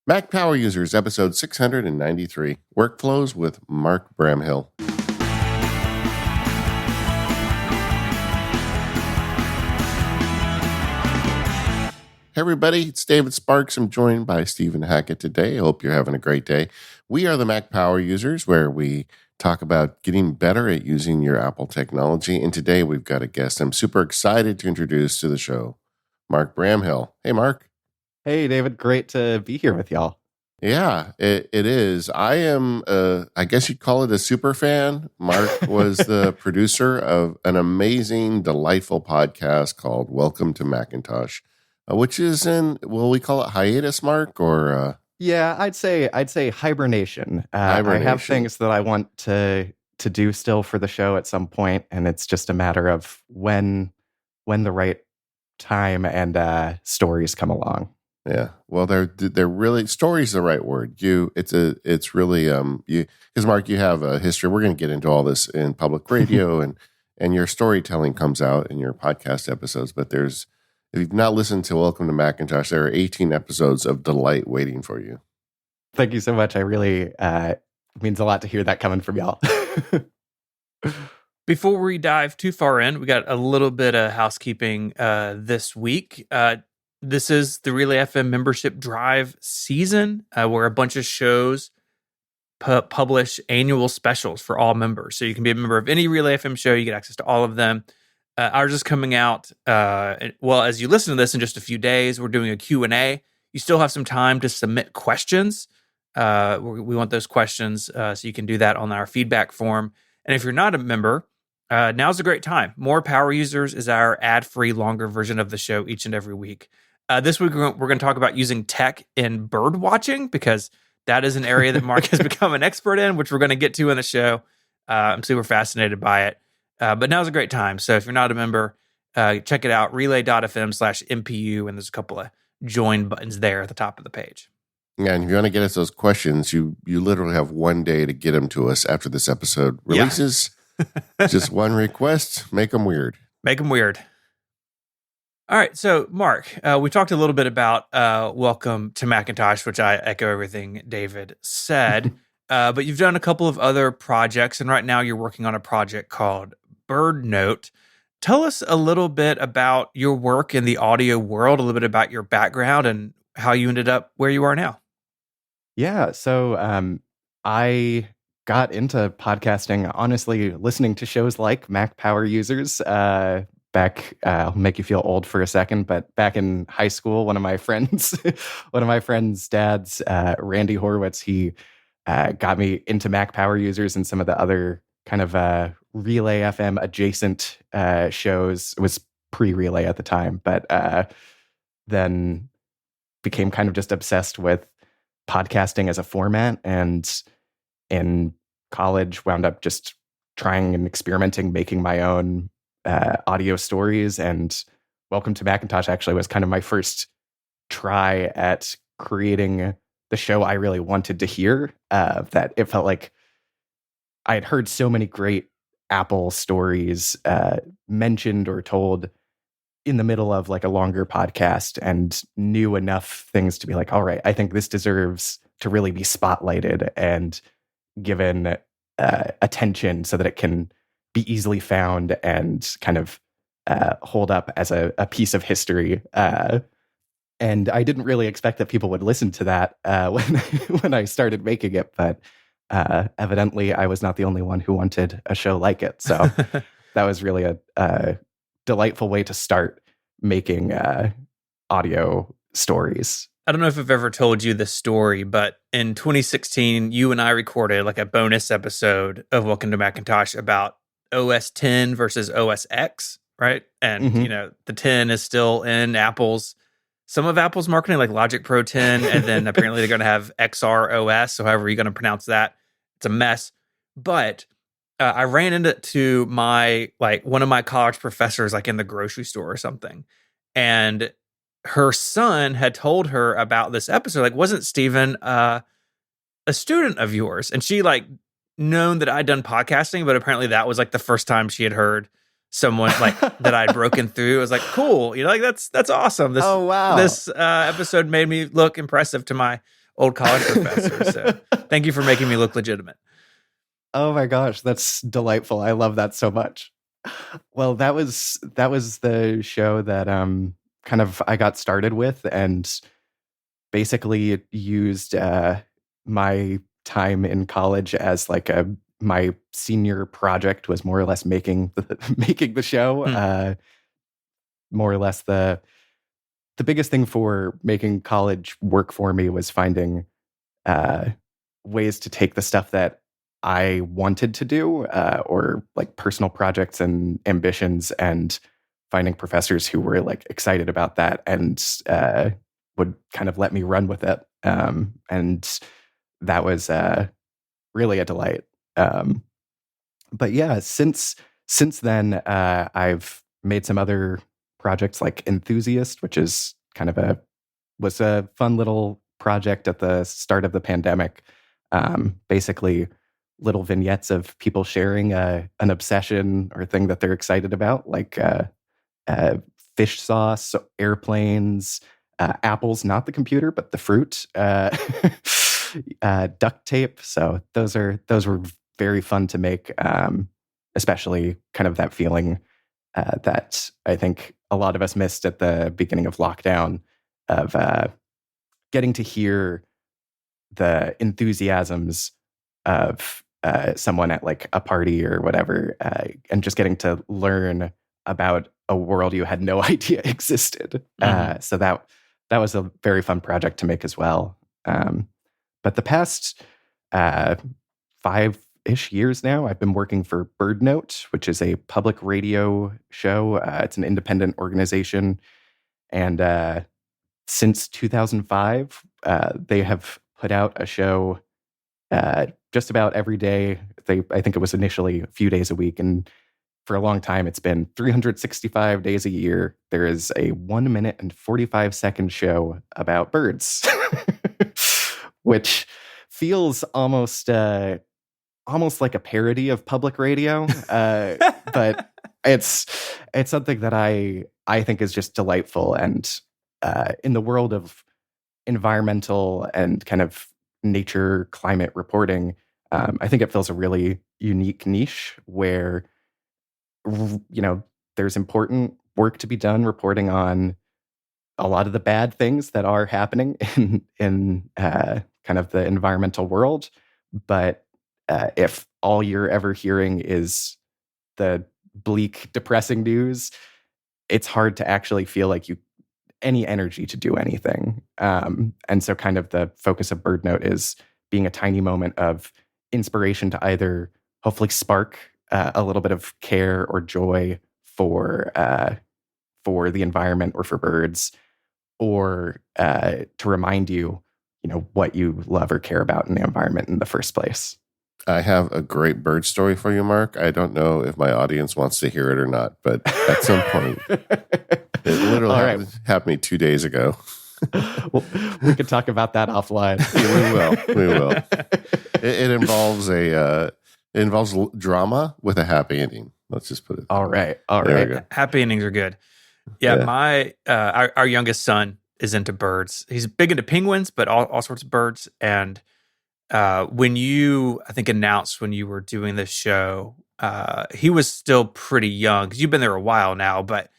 Mac Power Users, episode 693, Workflows with Mark Bramhill. Hey everybody, it's David Sparks. I'm joined by Stephen Hackett today. I hope you're having a great day. We are the Mac Power Users, where we talk about getting better at using your Apple technology. And today we've got a guest I'm super excited to introduce to the show, Mark Bramhill. Hey, Mark. Hey, David. Great to be here with y'all. Yeah, it is. I am, I guess you'd call it a super fan. Mark was the producer of an amazing, delightful podcast called Welcome to Macintosh, which is will we call it hiatus, Mark, or? Yeah, I'd say hibernation. Hibernation. I have things that I want to do still for the show at some point, and it's just a matter of when the right time and stories come along. Yeah, well, they're really, story's the right word. It's really because Mark, you have a history. We're going to get into all this in public radio, and your storytelling comes out in your podcast episodes. But if you've not listened to Welcome to Macintosh, there are 18 episodes of delight waiting for you. Thank you so much. I really it means a lot to hear that coming from y'all. Before we dive too far in, we got a little bit of housekeeping this week. This is the Relay FM membership drive season, where a bunch of shows publish annual specials for all members. So you can be a member of any Relay FM show. You get access to all of them. Ours is coming out, as you listen to this in just a few days. We're doing a Q&A. You still have some time to submit questions. We want those questions, so you can do that on our feedback form. And if you're not a member, now's a great time. More Power Users is our ad-free, longer version of the show each and every week. This week, we're going to talk about using tech in bird watching, because that is an area that Mark has become an expert in, which we're going to get to in the show. I'm super fascinated by it. But now's a great time. So if you're not a member, check it out, relay.fm/MPU, and there's a couple of join buttons there at the top of the page. Yeah, and if you want to get us those questions, you literally have one day to get them to us after this episode releases. Yeah. Just one request, make them weird. Make them weird. All right, so Mark, we talked a little bit about Welcome to Macintosh, which I echo everything David said, but you've done a couple of other projects, and right now you're working on a project called BirdNote. Tell us a little bit about your work in the audio world, a little bit about your background, and how you ended up where you are now. Yeah, so I got into podcasting, honestly, listening to shows like Mac Power Users. I'll make you feel old for a second, but back in high school, one of my friends' dads, Randy Horowitz, he got me into Mac Power Users and some of the other kind of Relay FM adjacent shows. It was pre-Relay at the time, but then became kind of just obsessed with podcasting as a format, and in college wound up just trying and experimenting, making my own audio stories. And Welcome to Macintosh actually was kind of my first try at creating the show I really wanted to hear. That it felt like I had heard so many great Apple stories mentioned or told in the middle of like a longer podcast, and knew enough things to be like, all right, I think this deserves to really be spotlighted and given attention so that it can be easily found and kind of hold up as a piece of history. And I didn't really expect that people would listen to that when I started making it, but evidently I was not the only one who wanted a show like it. So that was really a delightful way to start making audio stories. I don't know if I've ever told you this story, but in 2016, you and I recorded like a bonus episode of Welcome to Macintosh about OS 10 versus OS X, right? And, you know, the 10 is still in some of Apple's marketing, like Logic Pro 10, and then apparently they're going to have XR OS, so however you're going to pronounce that. It's a mess. But I ran into one of my college professors, like in the grocery store or something, and her son had told her about this episode. Like, wasn't Stephen a student of yours? And she known that I'd done podcasting, but apparently that was like the first time she had heard someone like that I'd broken through. I was like, cool, like that's awesome. Oh wow, this episode made me look impressive to my old college professor. So thank you for making me look legitimate. Oh my gosh, that's delightful. I love that so much. Well, that was the show that kind of I got started with, and basically it used my time in college as like my senior project was more or less making the show. More or less the biggest thing for making college work for me was finding uh, ways to take the stuff that I wanted to do, or like personal projects and ambitions, and finding professors who were like excited about that and would kind of let me run with it. And that was really a delight. Um, but yeah, since then, I've made some other projects like Enthusiast, which is kind of was a fun little project at the start of the pandemic. Basically, little vignettes of people sharing an obsession or thing that they're excited about, like uh, fish sauce, airplanes, apples, not the computer, but the fruit, duct tape. So those were very fun to make, especially kind of that feeling that I think a lot of us missed at the beginning of lockdown of getting to hear the enthusiasms of someone at like a party or whatever, and just getting to learn about a world you had no idea existed. So that was a very fun project to make as well. But the past 5-ish years now, I've been working for Bird Note, which is a public radio show. It's an independent organization, and since 2005, they have put out a show just about every day. I think it was initially a few days a week, and for a long time, it's been 365 days a year. There is a 1 minute and 45-second show about birds, which feels almost like a parody of public radio, but it's something that I think is just delightful. And in the world of environmental and kind of nature climate reporting, I think it fills a really unique niche where there's important work to be done reporting on a lot of the bad things that are happening in kind of the environmental world. But if all you're ever hearing is the bleak, depressing news, it's hard to actually feel like you any energy to do anything. And so kind of the focus of Bird Note is being a tiny moment of inspiration to either hopefully spark a little bit of care or joy for the environment or for birds, or to remind you, what you love or care about in the environment in the first place. I have a great bird story for you, Mark. I don't know if my audience wants to hear it or not, but at some point, it literally happened to me 2 days ago. Well, we could talk about that offline. We will. It involves drama with a happy ending. Let's just put it. All right. Happy endings are good. Yeah. My our youngest son is into birds. He's big into penguins, but all sorts of birds. And when you, I think, announced when you were doing this show, he was still pretty young because you've been there a while now. But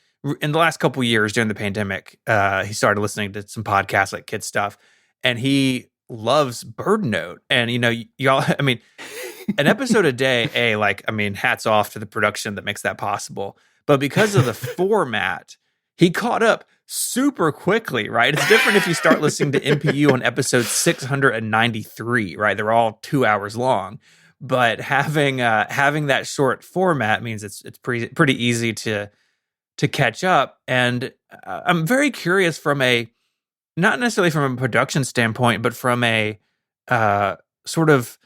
in the last couple of years during the pandemic, he started listening to some podcasts like Kid Stuff, and he loves Bird Note. And y'all, I mean, an episode a day. Hats off to the production that makes that possible. But because of the format, he caught up super quickly, right? It's different if you start listening to MPU on episode 693, right? They're all 2 hours long, but having that short format means it's pretty easy to catch up. And I'm very curious from not necessarily from a production standpoint, but from a sort of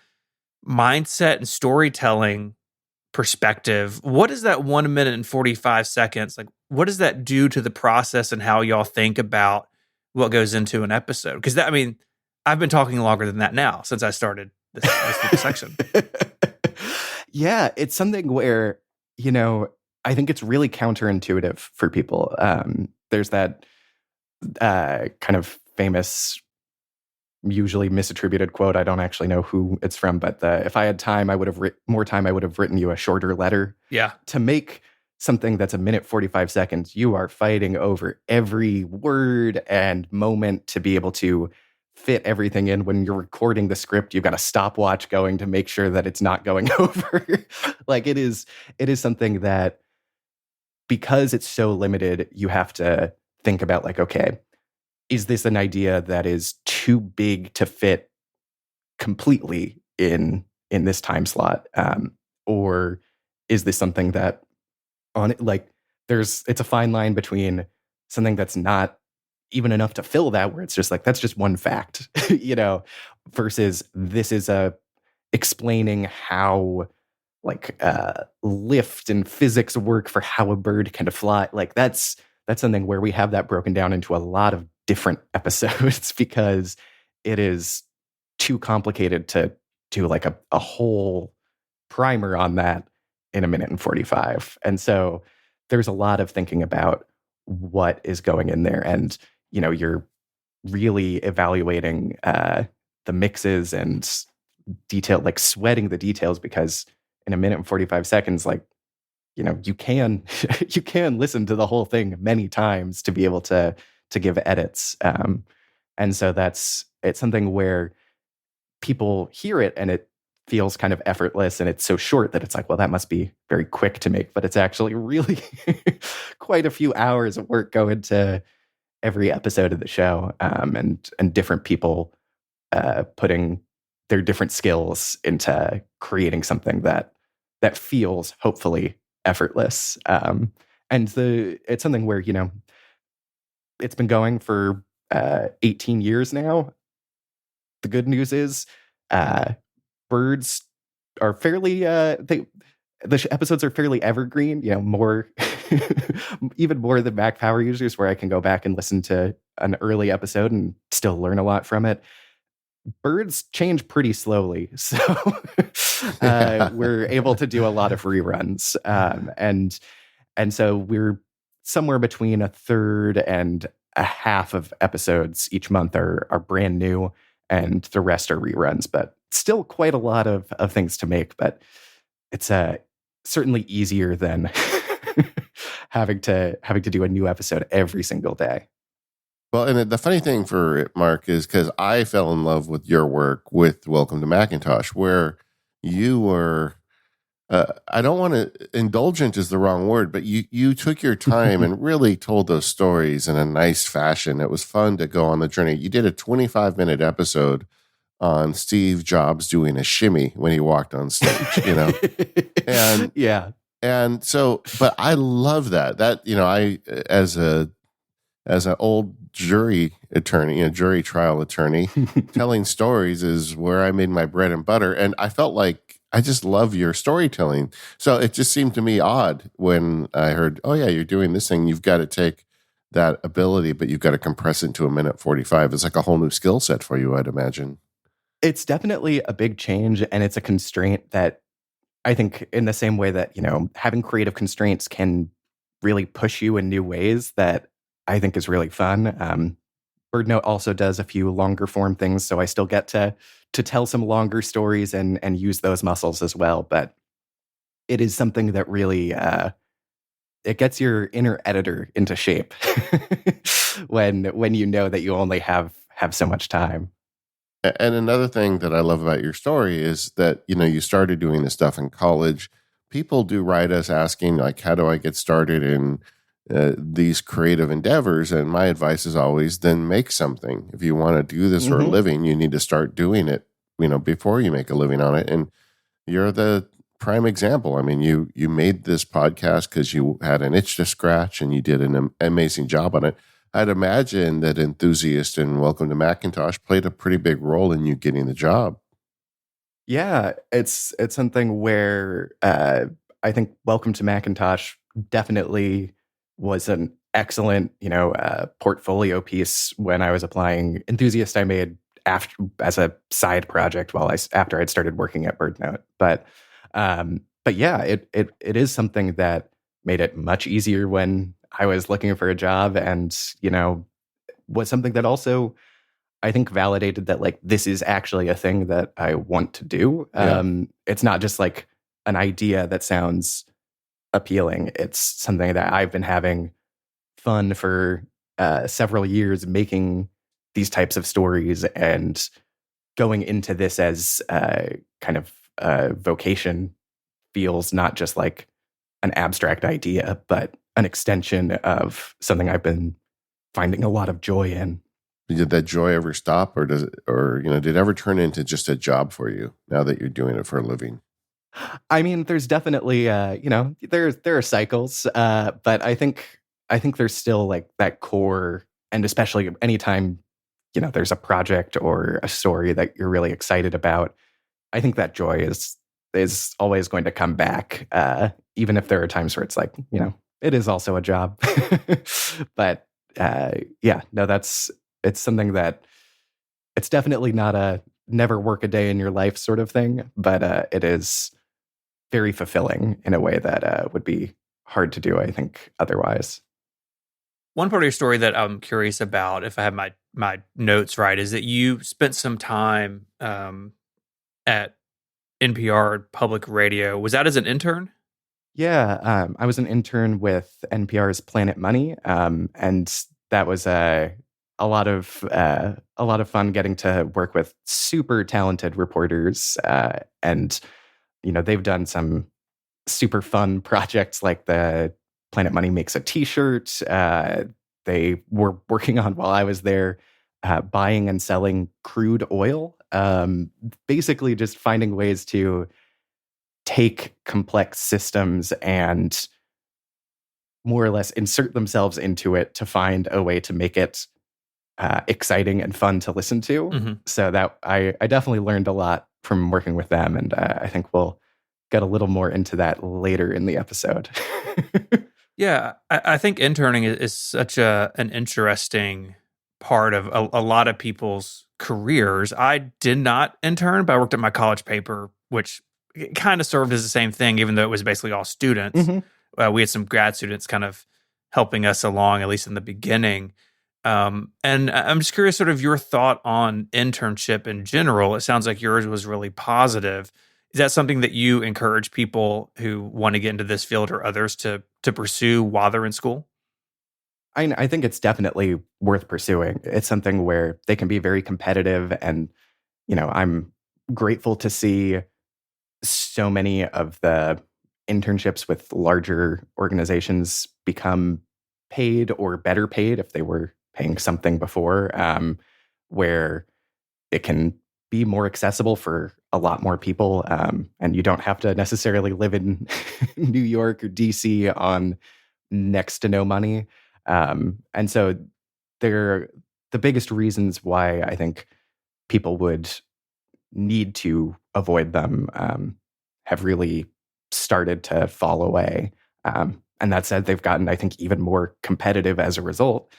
mindset and storytelling perspective. What is that 1 minute and 45 seconds? Like, what does that do to the process and how y'all think about what goes into an episode? Because I've been talking longer than that now since I started this section. Yeah, it's something where, I think it's really counterintuitive for people. There's that kind of famous usually misattributed quote. I don't actually know who it's from, but if I had time, I would have more time. I would have written you a shorter letter. Yeah. To make something that's a minute 45 seconds, you are fighting over every word and moment to be able to fit everything in. When you're recording the script, you've got a stopwatch going to make sure that it's not going over. Like it is something that, because it's so limited, you have to think about like, okay, is this an idea that is too big to fit completely in this time slot, or is this something that on like it's a fine line between something that's not even enough to fill that, where it's just like that's just one fact, versus this is a explaining how like lift and physics work for how a bird can fly. Like that's something where we have that broken down into a lot of different episodes because it is too complicated to do like a whole primer on that in a minute and 45. And so there's a lot of thinking about what is going in there. And, you're really evaluating the mixes and detail, like sweating the details, because in a minute and 45 seconds, like, you can you can listen to the whole thing many times to be able to give edits. And so it's something where people hear it and it feels kind of effortless, and it's so short that it's like, well, that must be very quick to make, but it's actually really quite a few hours of work go into every episode of the show, and different people putting their different skills into creating something that feels hopefully effortless. And it's something where it's been going for 18 years now. The good news is birds are fairly episodes are fairly evergreen, more even more than Mac Power users, where I can go back and listen to an early episode and still learn a lot from it. Birds change pretty slowly, so we're able to do a lot of reruns, and so we're somewhere between a third and a half of episodes each month are brand new, and the rest are reruns. But still quite a lot of things to make. But it's certainly easier than having to do a new episode every single day. Well, and the funny thing for it, Mark, is because I fell in love with your work with Welcome to Macintosh, where you were, I don't want to, indulgent is the wrong word, but you took your time and really told those stories in a nice fashion. It was fun to go on the journey. You did a 25-minute episode on Steve Jobs doing a shimmy when he walked on stage, and yeah. And so, but I love that, I, as an old jury attorney, jury trial attorney, telling stories is where I made my bread and butter. And I felt like I just love your storytelling. So it just seemed to me odd when I heard, oh yeah, you're doing this thing. You've got to take that ability, but you've got to compress it into a minute 45. It's like a whole new skill set for you, I'd imagine. It's definitely a big change, and it's a constraint that I think, in the same way that, having creative constraints can really push you in new ways, that I think is really fun. BirdNote also does a few longer form things, so I still get to tell some longer stories and use those muscles as well. But it is something that really it gets your inner editor into shape when you know that you only have so much time. And another thing that I love about your story is that, you started doing this stuff in college. People do write us asking, like, how do I get started in these creative endeavors? And my advice is always, then make something. If you want to do this for a living, you need to start doing it, before you make a living on it. And you're the prime example. I mean, you made this podcast because you had an itch to scratch, and you did an amazing job on it. I'd imagine that Enthusiast and Welcome to Macintosh played a pretty big role in you getting the job. Yeah, it's something where I think Welcome to Macintosh definitely was an excellent, portfolio piece when I was applying. Enthusiast I made as a side project after I'd started working at BirdNote. But yeah, it is something that made it much easier when I was looking for a job, and was something that also I think validated that like this is actually a thing that I want to do. It's not just like an idea that sounds appealing. It's something that I've been having fun for several years making these types of stories and going into this as kind of a vocation feels not just like an abstract idea, but an extension of something I've been finding a lot of joy in. Did that joy ever stop, or does it, or did it ever turn into just a job for you now that you're doing it for a living? I mean, there's definitely there are cycles, but I think there's still like that core, and especially anytime there's a project or a story that you're really excited about, I think that joy is always going to come back, even if there are times where it's like it is also a job. But it's something that it's definitely not a never work a day in your life sort of thing, but it is very fulfilling in a way that would be hard to do, I think, otherwise. One part of your story that I'm curious about, if I have my notes right, is that you spent some time at NPR Public Radio. Was that as an intern? Yeah, I was an intern with NPR's Planet Money, and that was a lot of fun getting to work with super talented reporters, and they've done some super fun projects like the Planet Money makes a T-shirt. They were working on while I was there, buying and selling crude oil. Basically, just finding ways to take complex systems and more or less insert themselves into it to find a way to make it exciting and fun to listen to. Mm-hmm. So that I definitely learned a lot from working with them, and I think we'll get a little more into that later in the episode. Yeah, I think interning is such an interesting part of a lot of people's careers. I did not intern, but I worked at my college paper, which kind of served as the same thing, even though it was basically all students. Mm-hmm. We had some grad students kind of helping us along, at least in the beginning. And I'm just curious, sort of your thought on internship in general. It sounds like yours was really positive. Is that something that you encourage people who want to get into this field or others to pursue while they're in school? I think it's definitely worth pursuing. It's something where they can be very competitive, and I'm grateful to see so many of the internships with larger organizations become paid or better paid if they were paying something before, where it can be more accessible for a lot more people, and you don't have to necessarily live in New York or DC on next to no money. And so they're the biggest reasons why I think people would need to avoid them have really started to fall away. And that said, they've gotten, I think, even more competitive as a result,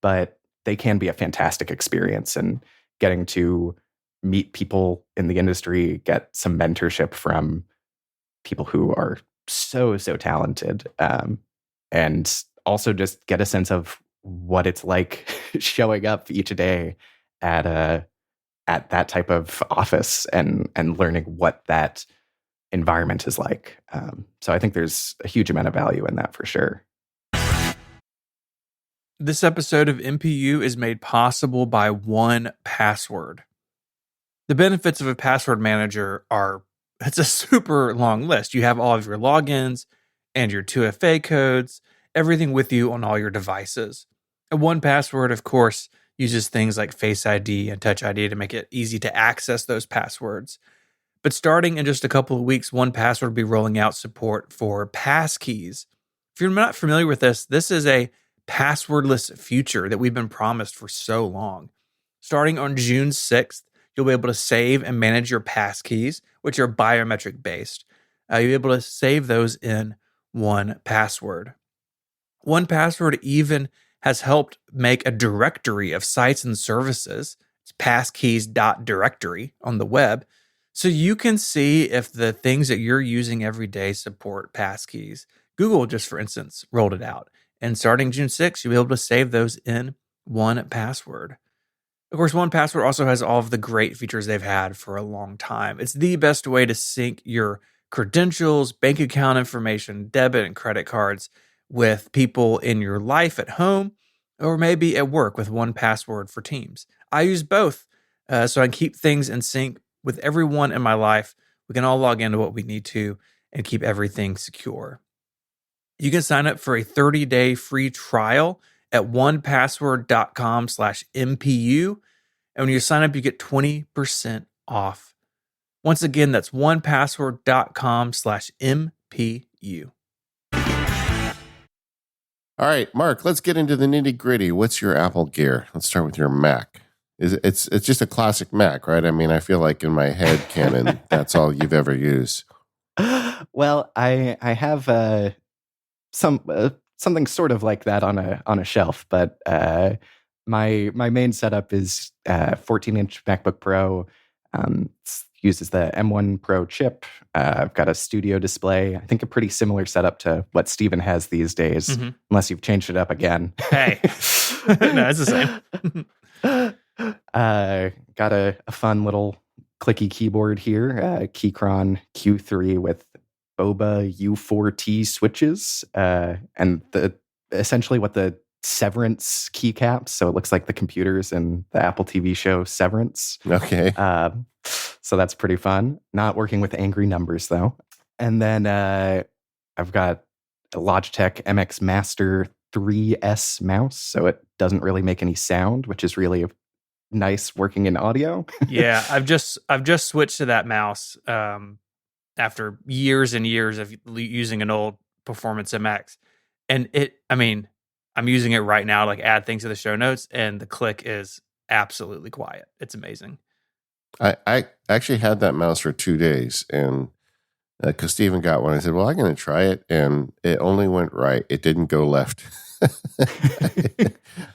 but they can be a fantastic experience, and getting to meet people in the industry, get some mentorship from people who are so talented, and also just get a sense of what it's like showing up each day at that type of office, and learning what that environment is like. So I think there's a huge amount of value in that for sure. This episode of MPU is made possible by 1Password. The benefits of a password manager it's a super long list. You have all of your logins and your 2FA codes, everything with you on all your devices. And 1Password, of course, uses things like Face ID and Touch ID to make it easy to access those passwords. But starting in just a couple of weeks, 1Password will be rolling out support for passkeys. If you're not familiar with this is a passwordless future that we've been promised for so long. Starting on June 6th, you'll be able to save and manage your passkeys, which are biometric based. You'll be able to save those in 1Password. 1Password even has helped make a directory of sites and services. It's passkeys.directory on the web. So you can see if the things that you're using every day support passkeys. Google, just for instance, rolled it out. And starting June 6th, you'll be able to save those in 1Password. Of course, 1Password also has all of the great features they've had for a long time. It's the best way to sync your credentials, bank account information, debit and credit cards with people in your life at home or maybe at work with 1Password for Teams. I use both so I can keep things in sync with everyone in my life. We can all log into what we need to and keep everything secure. You can sign up for a 30-day free trial at 1password.com/MPU. And when you sign up, you get 20% off. Once again, that's 1password.com/MPU. All right, Mark, let's get into the nitty gritty. What's your Apple gear? Let's start with your Mac. It's just a classic Mac, right? I mean, I feel like in my head canon, that's all you've ever used. Well, I have something sort of like that on a shelf, but my main setup is 14-inch MacBook Pro. Uses the M1 Pro chip. I've got a studio display. I think a pretty similar setup to what Steven has these days, unless you've changed it up again. Hey, no, it's the same. Got a fun little clicky keyboard here, Keychron Q3 with Boba U4T switches, and essentially what the Severance keycaps. So it looks like the computers in the Apple TV show Severance. Okay. So that's pretty fun. Not working with angry numbers though. And then I've got a Logitech MX Master 3S mouse, so it doesn't really make any sound, which is really nice working in audio. Yeah, I've just switched to that mouse after years and years of using an old Performance MX, and I'm using it right now to like add things to the show notes, and the click is absolutely quiet. It's amazing. I actually had that mouse for 2 days, and because Steven got one, I said, well, I'm going to try it, and it only went right. It didn't go left. I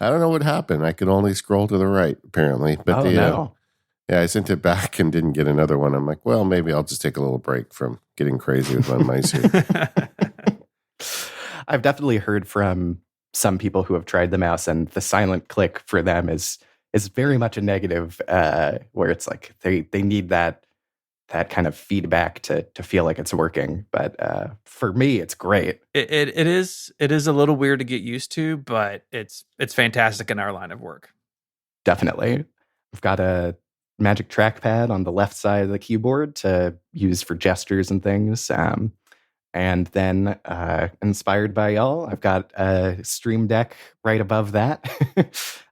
don't know what happened. I could only scroll to the right, apparently. But no. Yeah, I sent it back and didn't get another one. I'm like, well, maybe I'll just take a little break from getting crazy with my mice here. I've definitely heard from some people who have tried the mouse, and the silent click for them is very much a negative, where it's like they need that kind of feedback to feel like it's working. But for me, it's great. It is a little weird to get used to, but it's fantastic in our line of work. Definitely. I've got a Magic Trackpad on the left side of the keyboard to use for gestures and things. And then, inspired by y'all, I've got a Stream Deck right above that.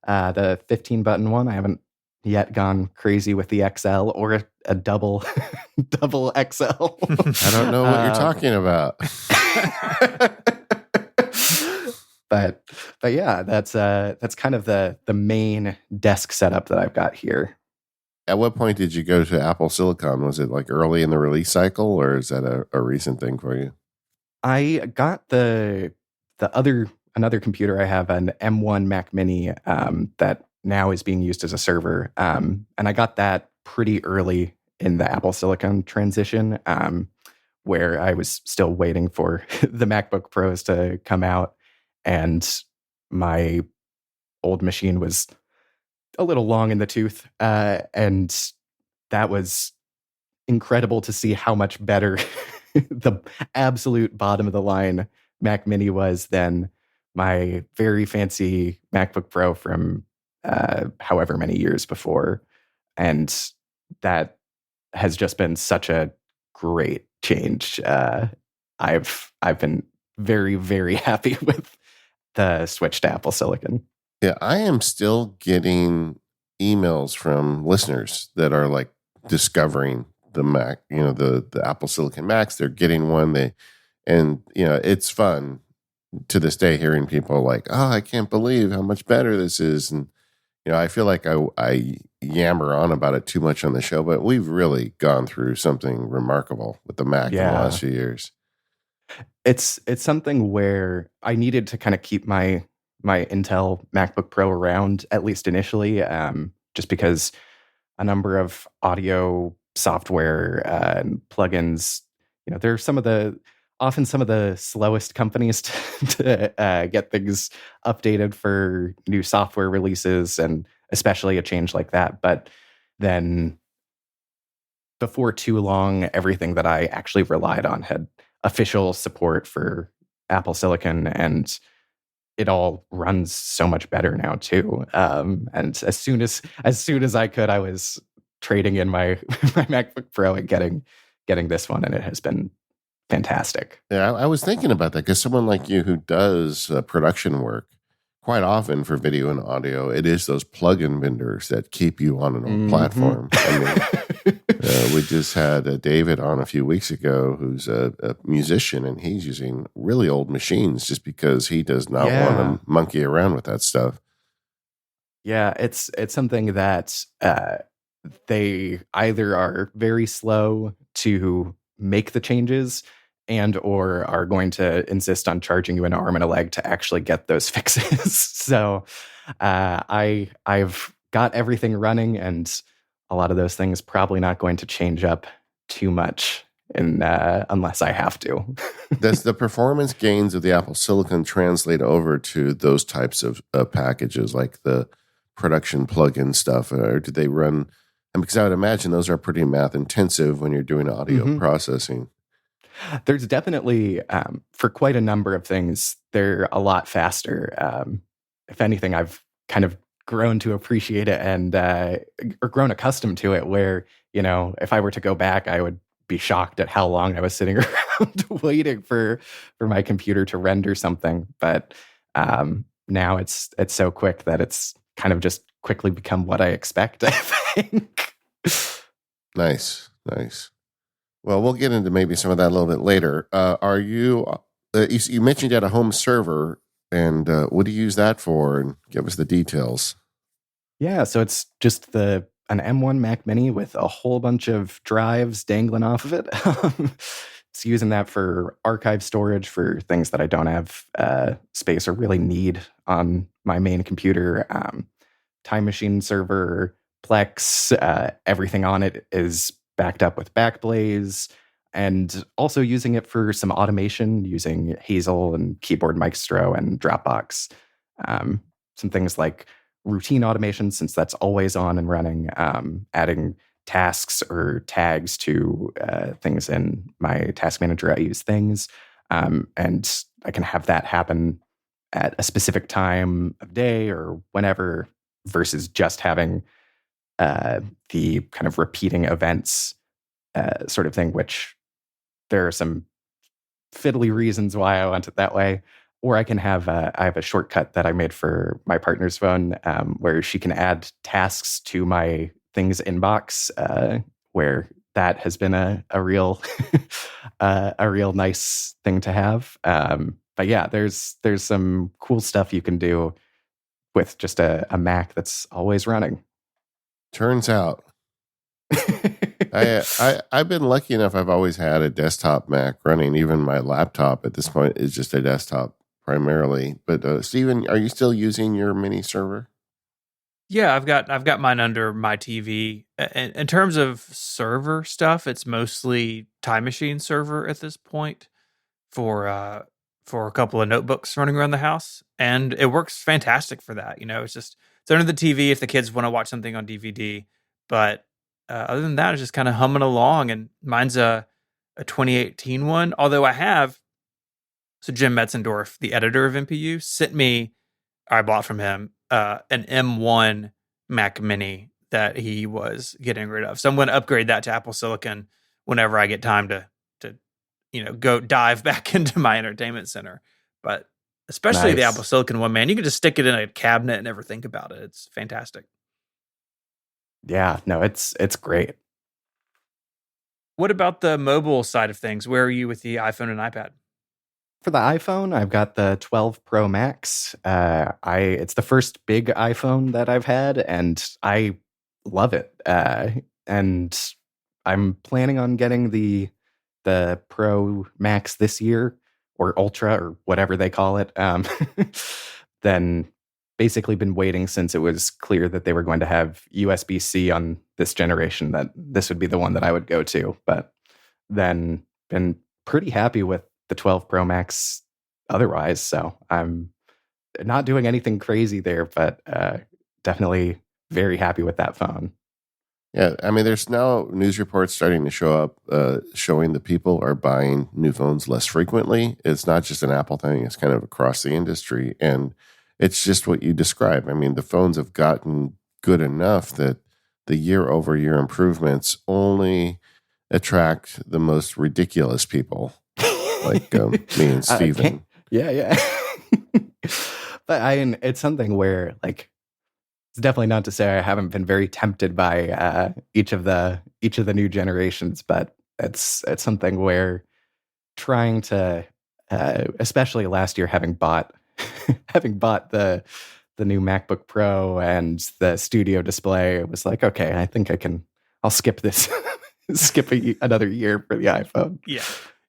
The 15-button one. I haven't yet gone crazy with the XL or a double XL. I don't know what you're talking about. But yeah, that's kind of the main desk setup that I've got here. At what point did you go to Apple Silicon? Was it like early in the release cycle, or is that a recent thing for you? I got another computer. I have an M1 Mac Mini that now is being used as a server, and I got that pretty early in the Apple Silicon transition, where I was still waiting for the MacBook Pros to come out, and my old machine was a little long in the tooth, and that was incredible to see how much better the absolute bottom of the line Mac Mini was than my very fancy MacBook Pro from however many years before. And that has just been such a great change. I've been very, very happy with the switch to Apple Silicon. Yeah, I am still getting emails from listeners that are like discovering the Mac, the Apple Silicon Macs. They're getting one. It's fun to this day hearing people like, oh, I can't believe how much better this is. And, I feel like I yammer on about it too much on the show, but we've really gone through something remarkable with the Mac in the last few years. It's something where I needed to kind of keep my Intel MacBook Pro around, at least initially, just because a number of audio software and plugins, they're often some of the slowest companies to get things updated for new software releases. And especially a change like that. But then before too long, everything that I actually relied on had official support for Apple Silicon, and it all runs so much better now too. And as soon as I could, I was trading in my my MacBook Pro and getting this one, and it has been fantastic. Yeah, I was thinking about that because someone like you who does production work quite often for video and audio, it is those plug-in vendors that keep you on an old platform. I mean, we just had David on a few weeks ago, who's a musician, and he's using really old machines just because he does not want to monkey around with that stuff. Yeah, it's something that they either are very slow to make the changes and or are going to insist on charging you an arm and a leg to actually get those fixes. So I've got everything running, and a lot of those things probably not going to change up too much unless I have to. Does the performance gains of the Apple Silicon translate over to those types of packages, like the production plugin stuff, or do they run? And because I would imagine those are pretty math intensive when you're doing audio processing. There's definitely, for quite a number of things, they're a lot faster. If anything, I've kind of grown to appreciate it and or grown accustomed to it, where, if I were to go back, I would be shocked at how long I was sitting around waiting for my computer to render something. But now it's so quick that it's kind of just quickly become what I expect, I think. Nice. Well, we'll get into maybe some of that a little bit later. Are you mentioned you had a home server, and what do you use that for? And give us the details. Yeah, so it's just an M1 Mac Mini with a whole bunch of drives dangling off of it. It's using that for archive storage for things that I don't have space or really need on my main computer. Time Machine server, Plex, everything on it is backed up with Backblaze, and also using it for some automation using Hazel and Keyboard Maestro and Dropbox. Some things like routine automation, since that's always on and running, adding tasks or tags to things in my task manager. I use Things, and I can have that happen at a specific time of day or whenever, versus just having the kind of repeating events sort of thing, which there are some fiddly reasons why I want it that way. Or I can have I have a shortcut that I made for my partner's phone, where she can add tasks to my Things inbox, where that has been a real a real nice thing to have. But yeah, there's some cool stuff you can do with just a Mac that's always running. Turns out, I've been lucky enough. I've always had a desktop Mac running. Even my laptop at this point is just a desktop primarily. But Stephen, are you still using your mini server? Yeah, I've got mine under my TV. In terms of server stuff, it's mostly Time Machine server at this point for a couple of notebooks running around the house, and it works fantastic for that. It's under the TV if the kids want to watch something on DVD, but other than that, it's just kind of humming along. And mine's a 2018 one, although Jim Metzendorf, the editor of MPU, I bought from him an M1 Mac Mini that he was getting rid of. So I'm going to upgrade that to Apple Silicon whenever I get time to go dive back into my entertainment center. But especially the Apple Silicon one, man, you can just stick it in a cabinet and never think about it. It's fantastic. Yeah, no, it's great. What about the mobile side of things? Where are you with the iPhone and iPad? For the iPhone, I've got the 12 Pro Max. It's the first big iPhone that I've had, and I love it. And I'm planning on getting the Pro Max this year, or Ultra, or whatever they call it. Then basically been waiting since it was clear that they were going to have USB-C on this generation, that this would be the one that I would go to. But then been pretty happy with the 12 Pro Max otherwise. So I'm not doing anything crazy there, but definitely very happy with that phone. Yeah, I mean, there's now news reports starting to show up showing that people are buying new phones less frequently. It's not just an Apple thing, it's kind of across the industry. And it's just what you describe. I mean, the phones have gotten good enough that the year-over-year improvements only attract the most ridiculous people, like me and Steven. Yeah. But it's something where, like, it's definitely not to say I haven't been very tempted by each of the new generations, but it's something where trying to, especially last year, having bought the new MacBook Pro and the Studio display, it was like, okay, I think I'll skip this, another year for the iPhone. Yeah.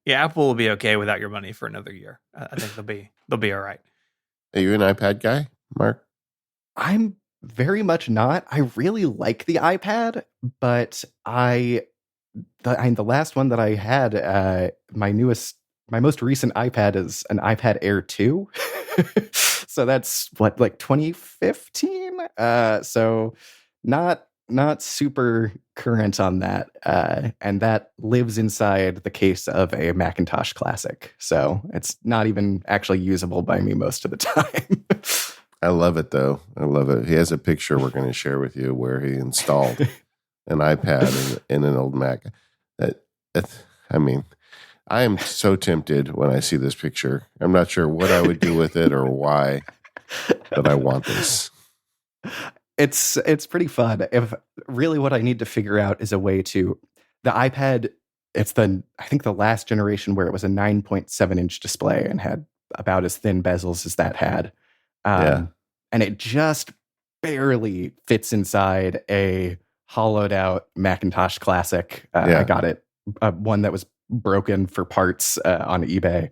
Apple will be okay without your money for another year. I think they'll be all right. Are you an iPad guy, Mark? I'm very much not. I really like the iPad, but the last one that I had, my most recent iPad is an iPad Air 2. So that's like 2015. So not super current on that. And that lives inside the case of a Macintosh Classic. So it's not even actually usable by me most of the time. I love it, though. I love it. He has a picture we're going to share with you where he installed an iPad in an old Mac. I mean, I am so tempted when I see this picture. I'm not sure what I would do with it or why, but I want this. It's pretty fun. If really what I need to figure out is a way to the iPad. It's I think the last generation where it was a 9.7-inch display and had about as thin bezels as that had. Yeah. And it just barely fits inside a hollowed out Macintosh Classic. I got it, one that was broken for parts on eBay,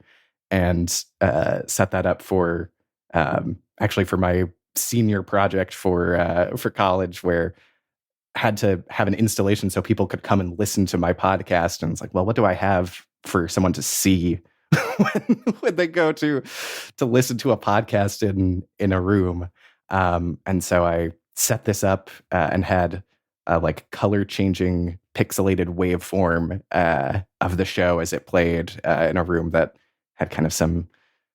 and set that up for actually for my senior project for college, where had to have an installation so people could come and listen to my podcast. And it's like, well, what do I have for someone to see when they go to listen to a podcast in a room? And so I set this up and had like color changing pixelated waveform of the show as it played in a room that had kind of some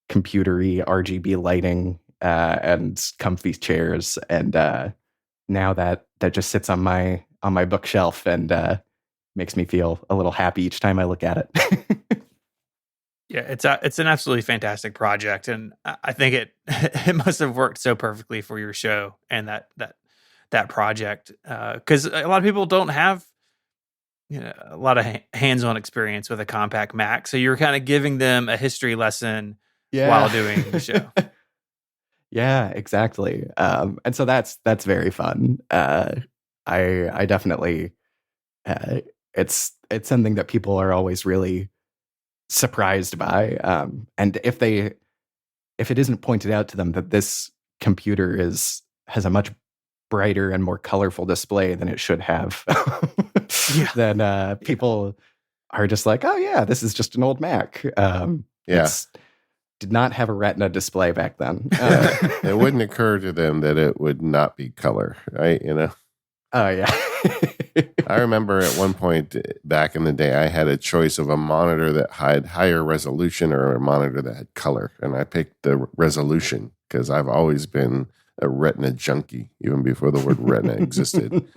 computery RGB lighting and comfy chairs. And now that just sits on my bookshelf and makes me feel a little happy each time I look at it. Yeah, it's an absolutely fantastic project, and I think it must have worked so perfectly for your show and that project, because a lot of people don't have a lot of hands-on experience with a compact Mac, so you're kind of giving them a history lesson while doing the show. Yeah, exactly. And so that's very fun. I definitely it's something that people are always really surprised by. And if it isn't pointed out to them that this computer has a much brighter and more colorful display than it should have, then people are just like, oh yeah, this is just an old Mac. Did not have a Retina display back then. It wouldn't occur to them that it would not be color, right? Oh yeah. I remember at one point back in the day, I had a choice of a monitor that had higher resolution or a monitor that had color. And I picked the resolution because I've always been a Retina junkie, even before the word Retina existed.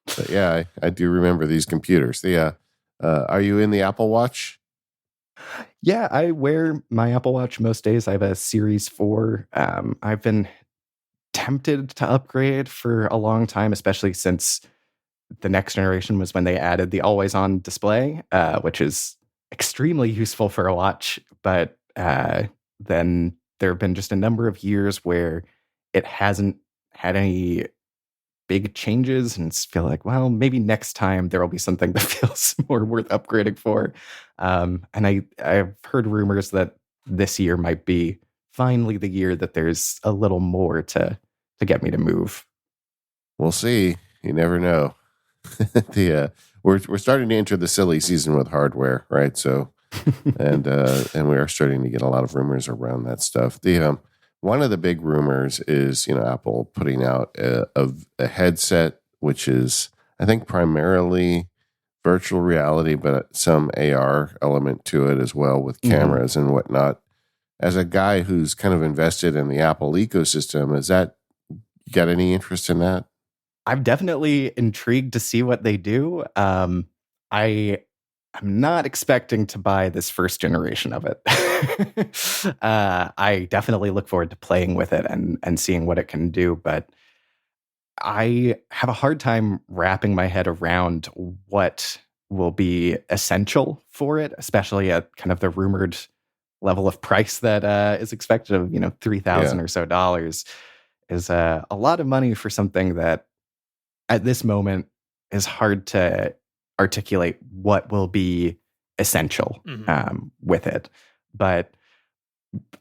But yeah, I do remember these computers. Are you in the Apple Watch? Yeah, I wear my Apple Watch most days. I have a Series 4. I've been tempted to upgrade for a long time, especially since the next generation was when they added the always-on display, which is extremely useful for a watch. But then there have been just a number of years where it hasn't had any big changes, and feel like, well, maybe next time there will be something that feels more worth upgrading for. And I've heard rumors that this year might be finally the year that there's a little more to get me to move. We'll see. You never know. We're starting to enter the silly season with hardware, right? So, and we are starting to get a lot of rumors around that stuff. One of the big rumors is, Apple putting out a headset, which is, I think, primarily virtual reality, but some AR element to it as well with cameras and whatnot. As a guy who's kind of invested in the Apple ecosystem, you got any interest in that? I'm definitely intrigued to see what they do. I'm not expecting to buy this first generation of it. I definitely look forward to playing with it and seeing what it can do, but I have a hard time wrapping my head around what will be essential for it, especially at kind of the rumored level of price that is expected of $3,000 or so dollars is a lot of money for something that at this moment is hard to articulate what will be essential with it. But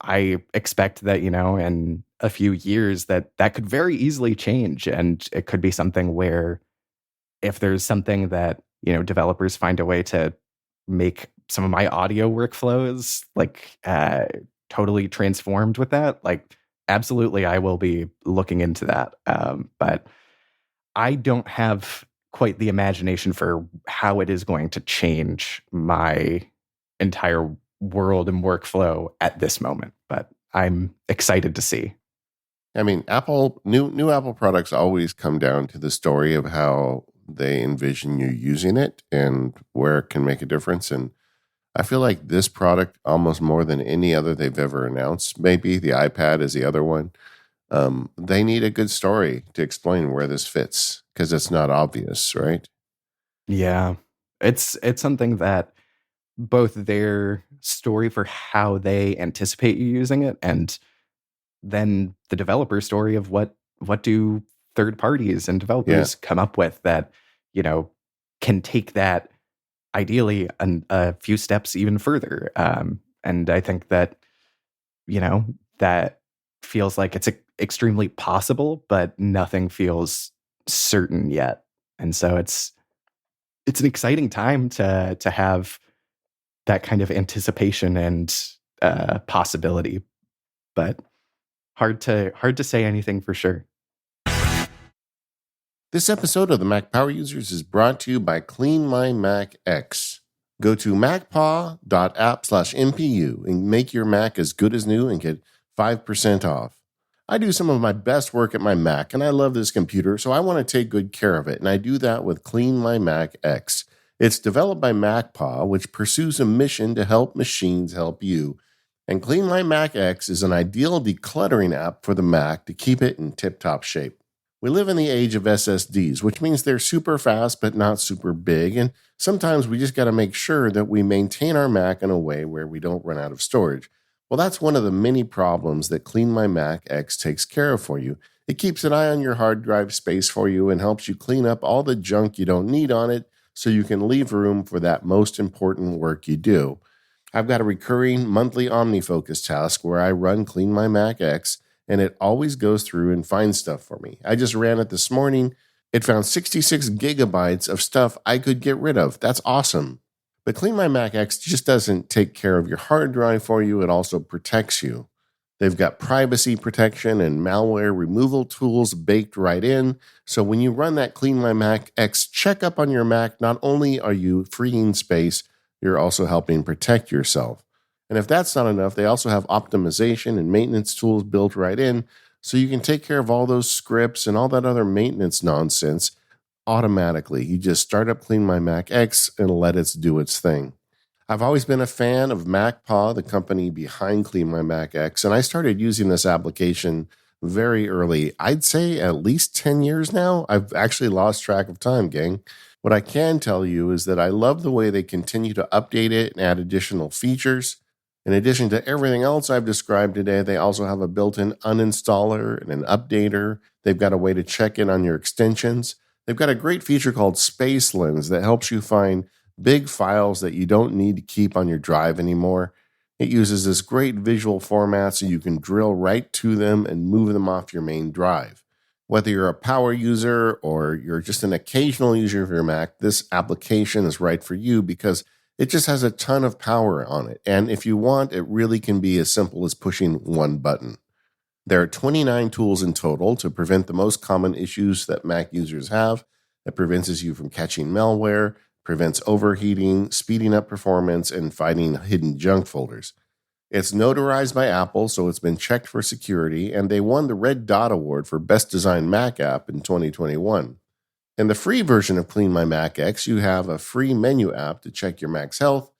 I expect that, in a few years that could very easily change. And it could be something where if there's something that, developers find a way to make some of my audio workflows like totally transformed with that, like absolutely I will be looking into that. But I don't have quite the imagination for how it is going to change my entire world and workflow at this moment, but I'm excited to see. I mean, new Apple products always come down to the story of how they envision you using it and where it can make a difference. And I feel like this product, almost more than any other they've ever announced, maybe the iPad is the other one. They need a good story to explain where this fits because it's not obvious, right? Yeah, it's something that both their story for how they anticipate you using it and then the developer story of what do third parties and developers come up with that can take that ideally a few steps even further. And I think that that feels like it's extremely possible, but nothing feels certain yet. And so it's an exciting time to have that kind of anticipation and possibility, but hard to say anything for sure. This episode of the Mac Power Users is brought to you by Clean My Mac X. Go to macpaw.app/MPU and make your Mac as good as new and get 5% off. I do some of my best work at my Mac, and I love this computer, so I want to take good care of it, and I do that with Clean My Mac X. It's developed by MacPaw, which pursues a mission to help machines help you. And Clean My Mac X is an ideal decluttering app for the Mac to keep it in tip-top shape. We live in the age of SSDs, which means they're super fast but not super big, and sometimes we just got to make sure that we maintain our Mac in a way where we don't run out of storage. Well, that's one of the many problems that Clean My Mac X takes care of for you. It keeps an eye on your hard drive space for you and helps you clean up all the junk you don't need on it so you can leave room for that most important work you do. I've got a recurring monthly OmniFocus task where I run Clean My Mac X, and it always goes through and finds stuff for me. I just ran it this morning. It found 66 gigabytes of stuff I could get rid of. That's awesome. But Clean My Mac X just doesn't take care of your hard drive for you. It also protects you. They've got privacy protection and malware removal tools baked right in. So when you run that Clean My Mac X checkup on your Mac, not only are you freeing space, you're also helping protect yourself. And if that's not enough, they also have optimization and maintenance tools built right in, so you can take care of all those scripts and all that other maintenance nonsense automatically. You just start up Clean My Mac X and let it do its thing. I've always been a fan of MacPaw, the company behind Clean My Mac X, and I started using this application very early. I'd say at least 10 years now. I've actually lost track of time, gang. What I can tell you is that I love the way they continue to update it and add additional features. In addition to everything else I've described today, they also have a built-in uninstaller and an updater. They've got a way to check in on your extensions. They've got a great feature called Space Lens that helps you find big files that you don't need to keep on your drive anymore. It uses this great visual format so you can drill right to them and move them off your main drive. Whether you're a power user or you're just an occasional user of your Mac, this application is right for you because it just has a ton of power on it. And if you want, it really can be as simple as pushing one button. There are 29 tools in total to prevent the most common issues that Mac users have. That prevents you from catching malware, prevents overheating, speeding up performance, and finding hidden junk folders. It's notarized by Apple, so it's been checked for security, and they won the Red Dot Award for Best Designed Mac App in 2021. In the free version of Clean My Mac X, you have a free menu app to check your Mac's health.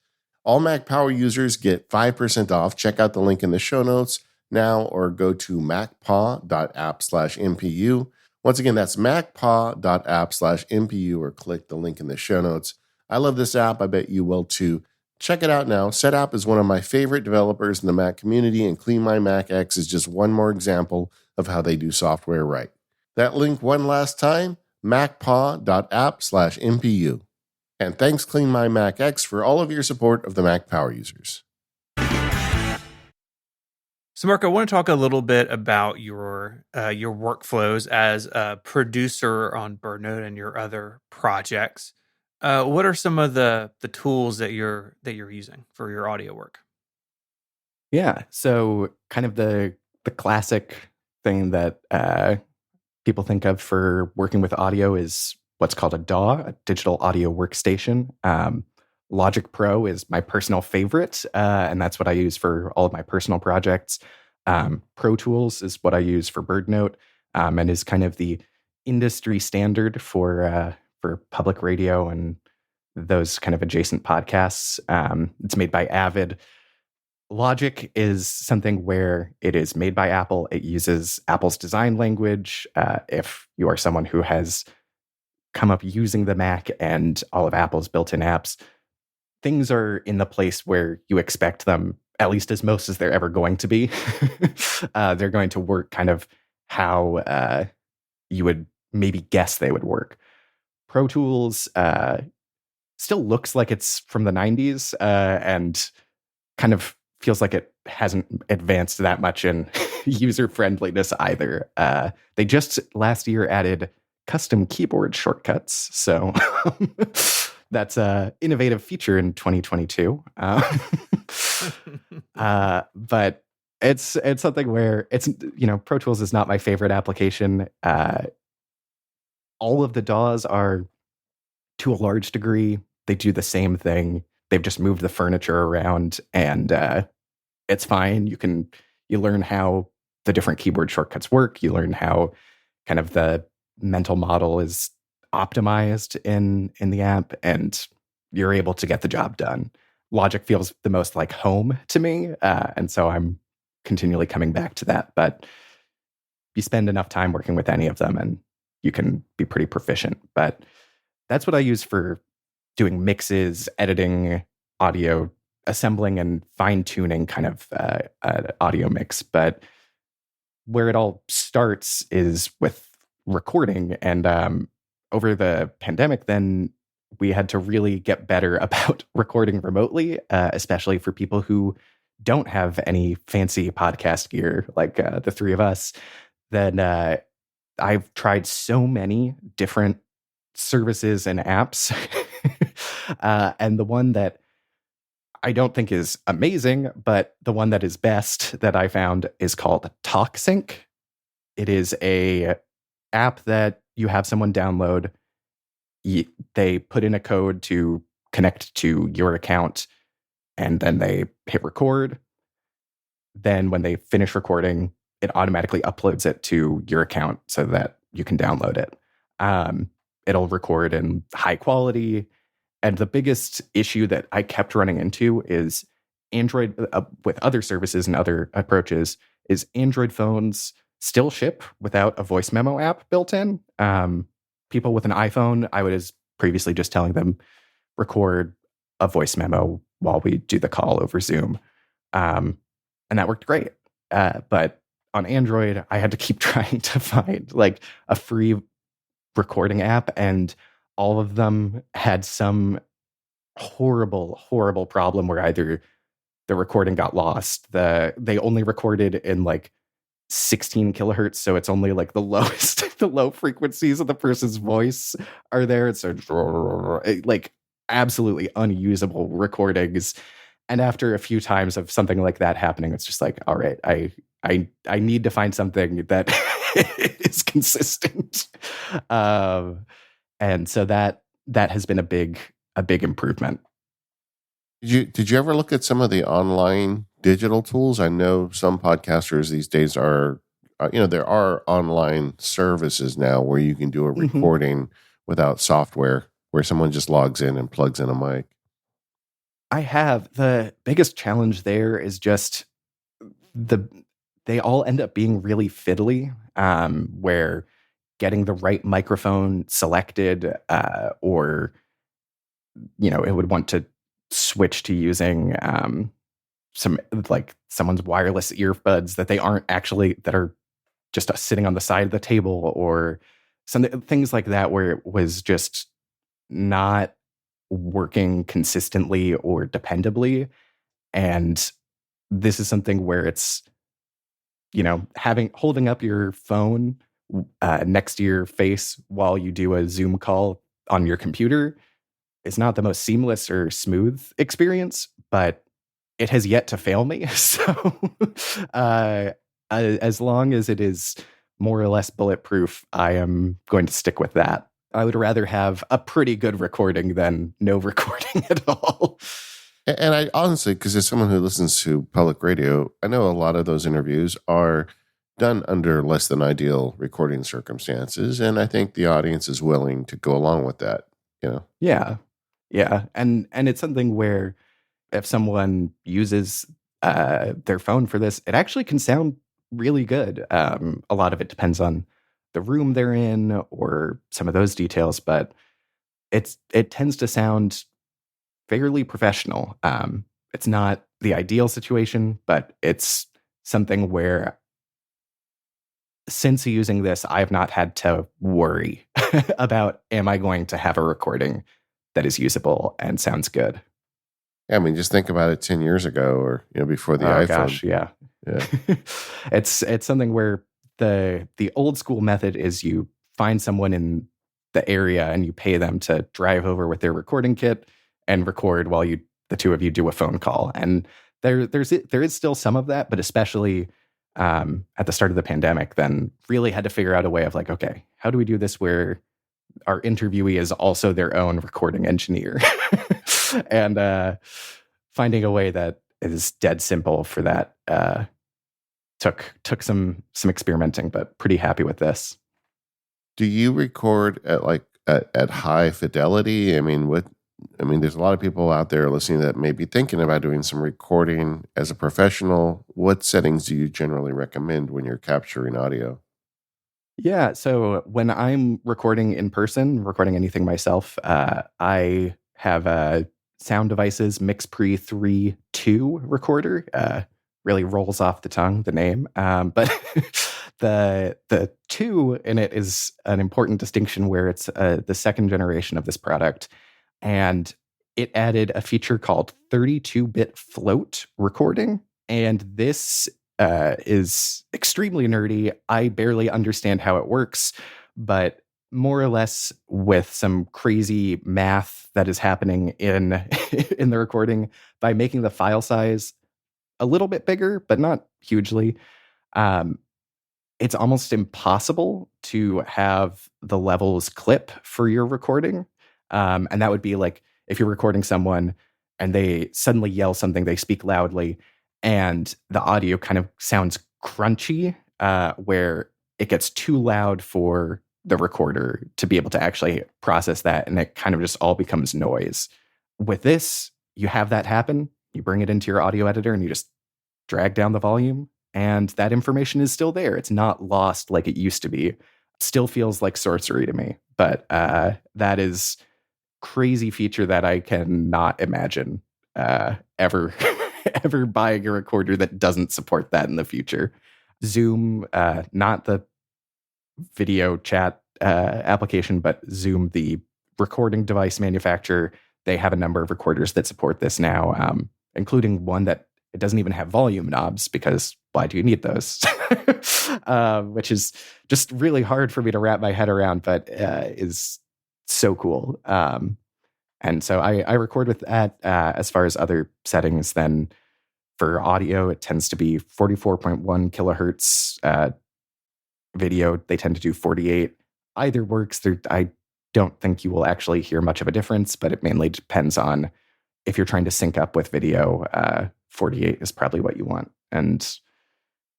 All Mac Power users get 5% off. Check out the link in the show notes now or go to macpaw.app/MPU. Once again, that's macpaw.app/MPU or click the link in the show notes. I love this app. I bet you will too. Check it out now. SetApp is one of my favorite developers in the Mac community, and Clean My Mac X is just one more example of how they do software right. That link one last time, macpaw.app/MPU. And thanks Clean My Mac X for all of your support of the Mac Power users. So, Mark, I want to talk a little bit about your workflows as a producer on Birdnote and your other projects. What are some of the tools that you're using for your audio work? Yeah, so kind of the classic thing that people think of for working with audio is what's called a DAW, a digital audio workstation. Logic Pro is my personal favorite, and that's what I use for all of my personal projects. Pro Tools is what I use for Birdnote, and is kind of the industry standard for public radio and those kind of adjacent podcasts. It's made by Avid. Logic is something where it is made by Apple. It uses Apple's design language. If you are someone who has come up using the Mac and all of Apple's built-in apps, things are in the place where you expect them, at least as most as they're ever going to be. They're going to work kind of how you would maybe guess they would work. Pro Tools still looks like it's from the 90s and kind of feels like it hasn't advanced that much in user friendliness either. They just last year added custom keyboard shortcuts, so that's an innovative feature in 2022. But it's something where it's, Pro Tools is not my favorite application. All of the DAWs are, to a large degree, they do the same thing. They've just moved the furniture around, and it's fine. You learn how the different keyboard shortcuts work. You learn how kind of the mental model is optimized in the app, and you're able to get the job done. Logic feels the most like home to me, and so I'm continually coming back to that. But you spend enough time working with any of them, and you can be pretty proficient. But that's what I use for doing mixes, editing, audio, assembling, and fine-tuning kind of an audio mix. But where it all starts is with recording. And over the pandemic, then we had to really get better about recording remotely, especially for people who don't have any fancy podcast gear like the three of us. Then I've tried so many different services and apps. And the one that I don't think is amazing, but the one that is best that I found is called TalkSync. It is a app that you have someone download. They put in a code to connect to your account, and then they hit record. Then when they finish recording, it automatically uploads it to your account so that you can download it. It'll record in high quality. And the biggest issue that I kept running into is Android, with other services and other approaches, is Android phones still ship without a voice memo app built in. People with an iPhone, I was previously just telling them, record a voice memo while we do the call over Zoom. And that worked great. But on Android, I had to keep trying to find like a free recording app, and all of them had some horrible problem where either the recording got lost, they only recorded in like 16 kilohertz, so it's only like the lowest, the low frequencies of the person's voice are there. It's like absolutely unusable recordings. And after a few times of something like that happening, it's just like, all right, I need to find something that is consistent. And so that has been a big improvement. Did you ever look at some of the online digital tools? I know some podcasters these days are, there are online services now where you can do a recording without software, where someone just logs in and plugs in a mic. I have. The biggest challenge there is just they all end up being really fiddly, where getting the right microphone selected, or it would want to switch to using some like someone's wireless earbuds that they aren't actually, that are just sitting on the side of the table, or some things like that, where it was just not working consistently or dependably. And this is something where it's, holding up your phone next to your face while you do a Zoom call on your computer is not the most seamless or smooth experience, but it has yet to fail me. So as long as it is more or less bulletproof, I am going to stick with that. I would rather have a pretty good recording than no recording at all. And I honestly, because as someone who listens to public radio, I know a lot of those interviews are done under less than ideal recording circumstances. And I think the audience is willing to go along with that, Yeah. Yeah. And it's something where if someone uses their phone for this, it actually can sound really good. A lot of it depends on the room they're in or some of those details, but it tends to sound fairly professional. It's not the ideal situation, but it's something where since using this, I've not had to worry about, am I going to have a recording that is usable and sounds good? I mean, just think about it 10 years ago or, before the iPhone. Gosh, yeah. It's something where the old school method is you find someone in the area and you pay them to drive over with their recording kit and record while the two of you do a phone call. And there is still some of that, but especially at the start of the pandemic, then really had to figure out a way of like, okay, how do we do this where our interviewee is also their own recording engineer? And finding a way that is dead simple for that took some experimenting, but pretty happy with this. Do you record at high fidelity? I mean, there's a lot of people out there listening that may be thinking about doing some recording as a professional. What settings do you generally recommend when you're capturing audio? Yeah, so when I'm recording in person, recording anything myself, I have a Sound Devices MixPre 3.2 recorder. Really rolls off the tongue, the name. But the 2 in it is an important distinction where it's the second generation of this product. And it added a feature called 32-bit float recording. And this is extremely nerdy. I barely understand how it works, but more or less with some crazy math that is happening in in the recording by making the file size a little bit bigger, but not hugely. It's almost impossible to have the levels clip for your recording. And that would be like if you're recording someone and they suddenly yell something, they speak loudly, and the audio kind of sounds crunchy, where it gets too loud for the recorder to be able to actually process that, and it kind of just all becomes noise. With this, you have that happen. You bring it into your audio editor and you just drag down the volume, and that information is still there. It's not lost like it used to be. It still feels like sorcery to me, but that is crazy feature that I cannot imagine ever ever buying a recorder that doesn't support that in the future. Zoom, not the video chat application, but Zoom, the recording device manufacturer, they have a number of recorders that support this now, including one that it doesn't even have volume knobs, because why do you need those? Which is just really hard for me to wrap my head around, but is so cool. And so I record with that. As far as other settings, then For audio, it tends to be 44.1 kilohertz. Video, they tend to do 48. Either works. I don't think you will actually hear much of a difference, but it mainly depends on if you're trying to sync up with video. 48 is probably what you want. And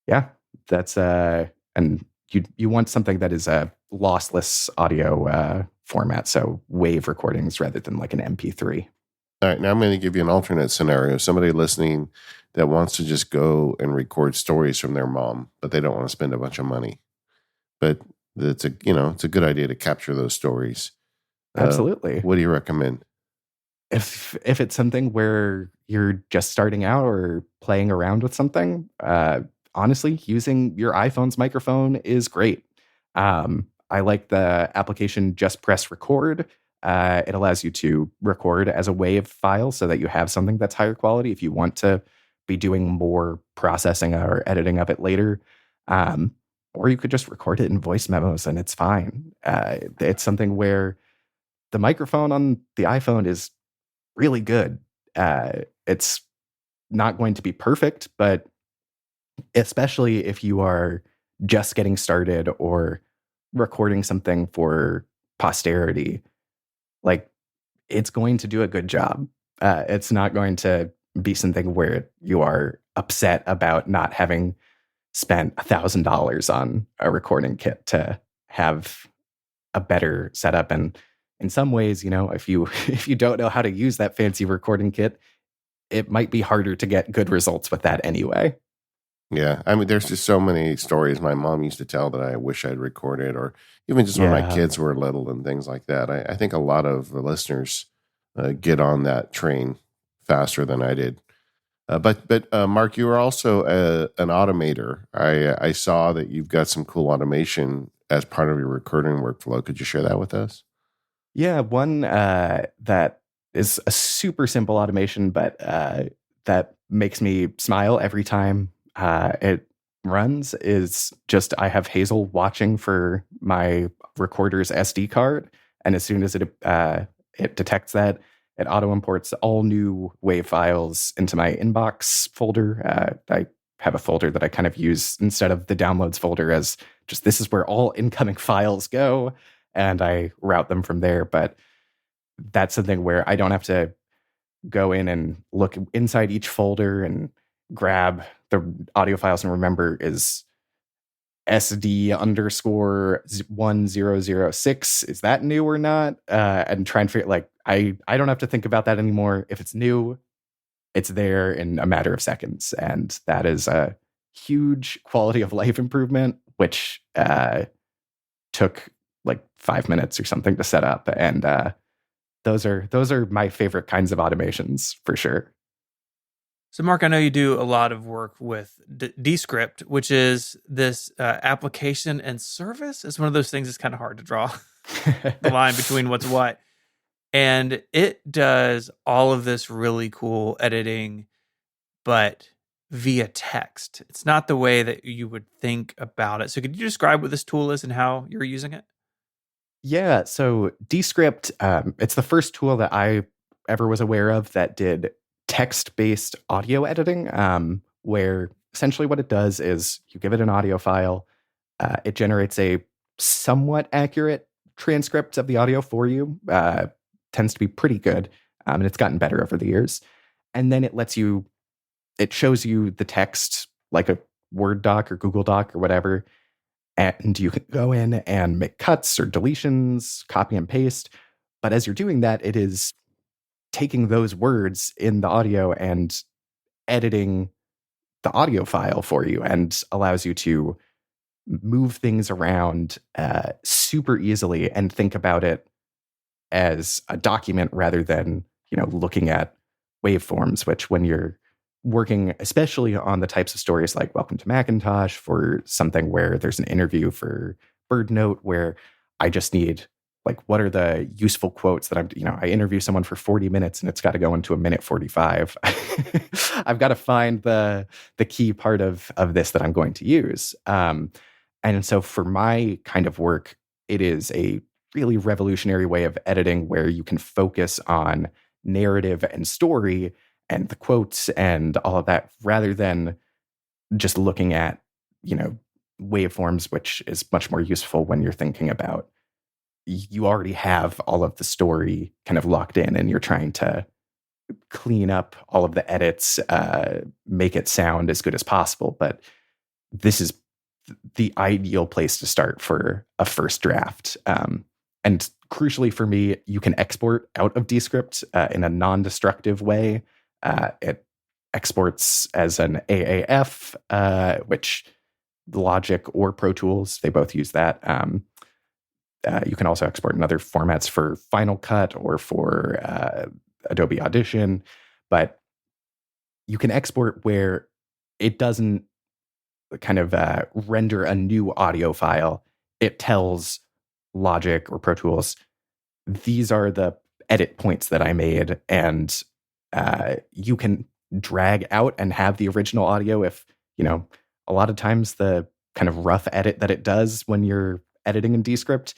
yeah, that's and you want something that is a lossless audio format, so wave recordings rather than like an MP3. All right, now I'm going to give you an alternate scenario. Somebody listening that wants to just go and record stories from their mom, but they don't want to spend a bunch of money. But it's a good idea to capture those stories. Absolutely. What do you recommend? If it's something where you're just starting out or playing around with something, honestly, using your iPhone's microphone is great. I like the application Just Press Record. It allows you to record as a WAV file so that you have something that's higher quality if you want to be doing more processing or editing of it later. Or you could just record it in voice memos and it's fine. It's something where the microphone on the iPhone is really good. It's not going to be perfect, but especially if you are just getting started or recording something for posterity, like it's going to do a good job. It's not going to be something where you are upset about not having spent $1,000 on a recording kit to have a better setup. And in some ways, if you don't know how to use that fancy recording kit, it might be harder to get good results with that anyway. Yeah, I mean, there's just so many stories my mom used to tell that I wish I'd recorded, or even just when my kids were little and things like that. I think a lot of the listeners get on that train faster than I did. But Mark, you are also an automator. I saw that you've got some cool automation as part of your recording workflow. Could you share that with us? Yeah, one that is a super simple automation, but that makes me smile every time it runs is just I have Hazel watching for my recorder's SD card, and as soon as it detects that, it auto imports all new WAV files into my inbox folder. I have a folder that I kind of use instead of the downloads folder as just this is where all incoming files go, and I route them from there. But that's something where I don't have to go in and look inside each folder and grab the audio files and remember is SD underscore 1006. Is that new or not? And try and figure I don't have to think about that anymore. If it's new, it's there in a matter of seconds. And that is a huge quality of life improvement, which took like 5 minutes or something to set up. And those are my favorite kinds of automations for sure. So, Mark, I know you do a lot of work with Descript, which is this application and service. It's one of those things that's kind of hard to draw the line between what's what. And it does all of this really cool editing, but via text. It's not the way that you would think about it. So could you describe what this tool is and how you're using it? Yeah, so Descript, it's the first tool that I ever was aware of that did text-based audio editing, where essentially what it does is you give it an audio file, it generates a somewhat accurate transcript of the audio for you, tends to be pretty good, and it's gotten better over the years. And then it shows you the text like a Word doc or Google Doc or whatever, and you can go in and make cuts or deletions, copy and paste. But as you're doing that, it is taking those words in the audio and editing the audio file for you and allows you to move things around super easily and think about it as a document rather than, looking at waveforms, which when you're working, especially on the types of stories like Welcome to Macintosh, for something where there's an interview for BirdNote where I just need what are the useful quotes that I interview someone for 40 minutes and it's got to go into a minute 45. I've got to find the key part of this that I'm going to use. And so for my kind of work, it is a really revolutionary way of editing where you can focus on narrative and story and the quotes and all of that, rather than just looking at, waveforms, which is much more useful when you're thinking about you already have all of the story kind of locked in and you're trying to clean up all of the edits, make it sound as good as possible. But this is the ideal place to start for a first draft. And crucially for me, you can export out of Descript in a non-destructive way. It exports as an AAF, which Logic or Pro Tools, they both use that. You can also export in other formats for Final Cut or for Adobe Audition, but you can export where it doesn't kind of render a new audio file. It tells Logic or Pro Tools, these are the edit points that I made, and you can drag out and have the original audio if, a lot of times the kind of rough edit that it does when you're editing in Descript,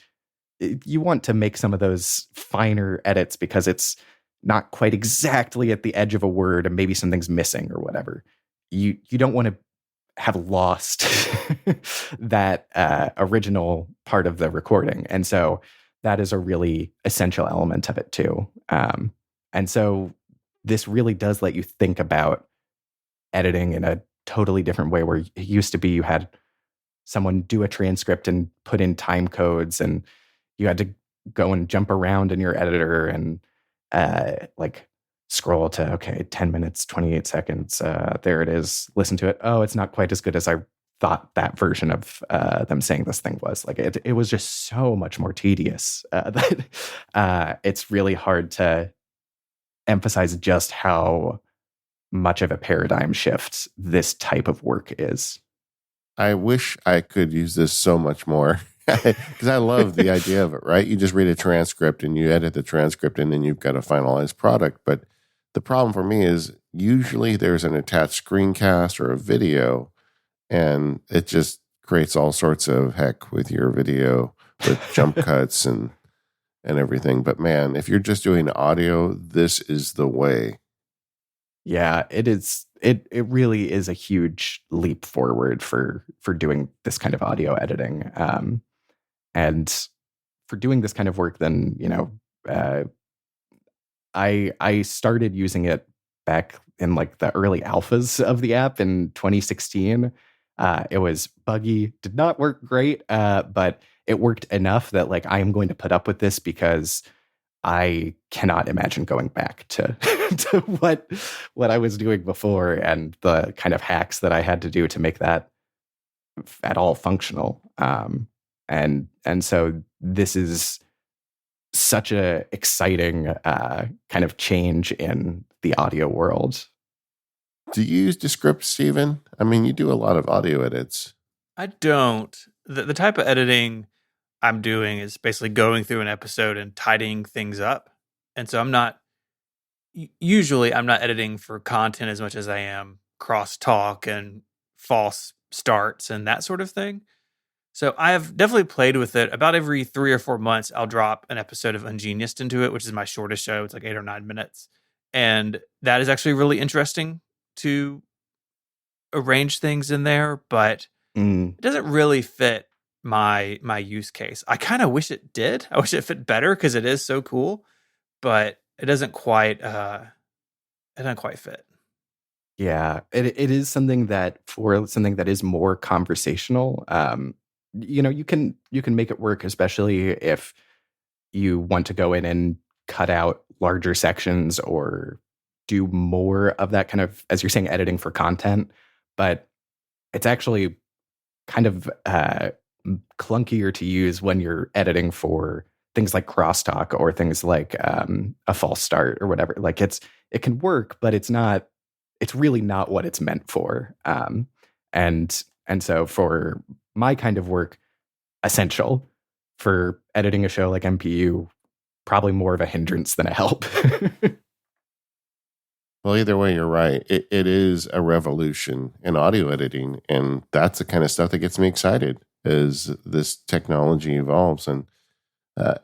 you want to make some of those finer edits because it's not quite exactly at the edge of a word and maybe something's missing or whatever. You don't want to have lost that original part of the recording. And so that is a really essential element of it too. And so this really does let you think about editing in a totally different way, where it used to be you had someone do a transcript and put in time codes, and you had to go and jump around in your editor and like scroll to, 10 minutes, 28 seconds. There it is. Listen to it. Oh, it's not quite as good as I thought that version of them saying this thing was. Like it was just so much more tedious that it's really hard to emphasize just how much of a paradigm shift this type of work is. I wish I could use this so much more because I love the idea of it, right? You just read a transcript and you edit the transcript and then you've got a finalized product. But the problem for me is usually there's an attached screencast or a video, and it just creates all sorts of heck with your video with jump cuts and everything. But man, if you're just doing audio, this is the way. Yeah, it is. It really is a huge leap forward for doing this kind of audio editing, and for doing this kind of work. Then I started using it back in like the early alphas of the app in 2016. It was buggy, did not work great, but it worked enough that like I am going to put up with this because I cannot imagine going back to to what I was doing before and the kind of hacks that I had to do to make that at all functional. And so this is such a exciting kind of change in the audio world. Do you use Descript, Stephen? I mean, you do a lot of audio edits. I don't. The type of editing I'm doing is basically going through an episode and tidying things up. And so I'm not editing for content as much as I am crosstalk and false starts and that sort of thing. So I have definitely played with it. About every 3 or 4 months, I'll drop an episode of Ungeniused into it, which is my shortest show. It's like 8 or 9 minutes. And that is actually really interesting to arrange things in there, but it doesn't really fit my use case. I kind of wish it did. I wish it fit better because it is so cool, but it doesn't quite fit. Yeah, it is something that for something that is more conversational, you can make it work, especially if you want to go in and cut out larger sections or do more of that kind of, as you're saying, editing for content. But it's actually kind of clunkier to use when you're editing for things like crosstalk or things like a false start or whatever. Like it can work, but it's really not what it's meant for. And so for my kind of work, essential. For editing a show like MPU, probably more of a hindrance than a help. Well, either way, you're right. It is a revolution in audio editing, and that's the kind of stuff that gets me excited as this technology evolves. And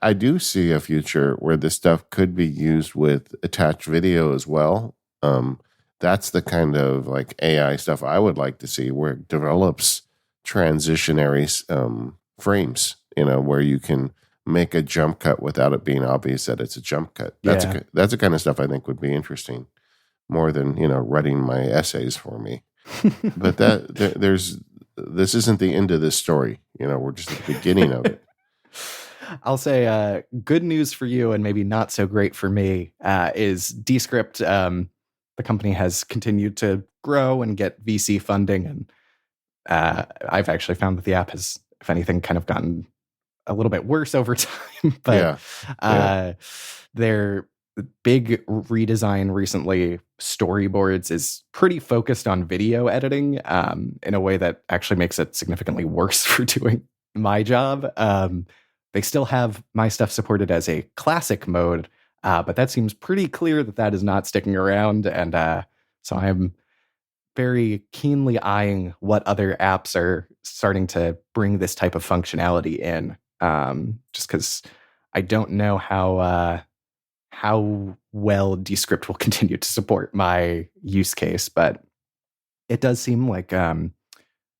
I do see a future where this stuff could be used with attached video as well. Um, that's the kind of like AI stuff I would like to see, where it develops transitionary frames, where you can make a jump cut without it being obvious that it's a jump cut. That's Yeah. that's the kind of stuff I think would be interesting, more than writing my essays for me. But this isn't the end of this story. We're just at the beginning of it. I'll say good news for you and maybe not so great for me is Descript. The company has continued to grow and get VC funding. And I've actually found that the app has, if anything, kind of gotten a little bit worse over time. But their big redesign recently, Storyboards, is pretty focused on video editing in a way that actually makes it significantly worse for doing my job. They still have my stuff supported as a classic mode, but that seems pretty clear that is not sticking around. And so I'm very keenly eyeing what other apps are starting to bring this type of functionality in, just because I don't know how well Descript will continue to support my use case, but it does seem like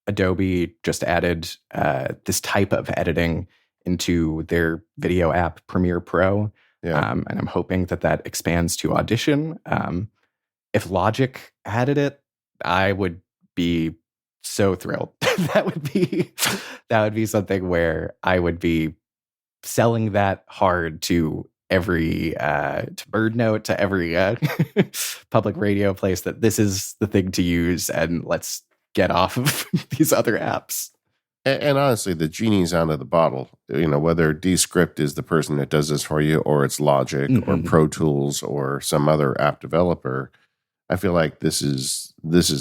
Adobe just added this type of editing into their video app Premiere Pro. And I'm hoping that expands to Audition. If Logic added it, I would be so thrilled. that would be something where I would be selling that hard to every to BirdNote, to every public radio place, that this is the thing to use, and let's get off of these other apps. And honestly, the genie's out of the bottle. Whether Descript is the person that does this for you, or it's Logic or Pro Tools or some other app developer, I feel like this is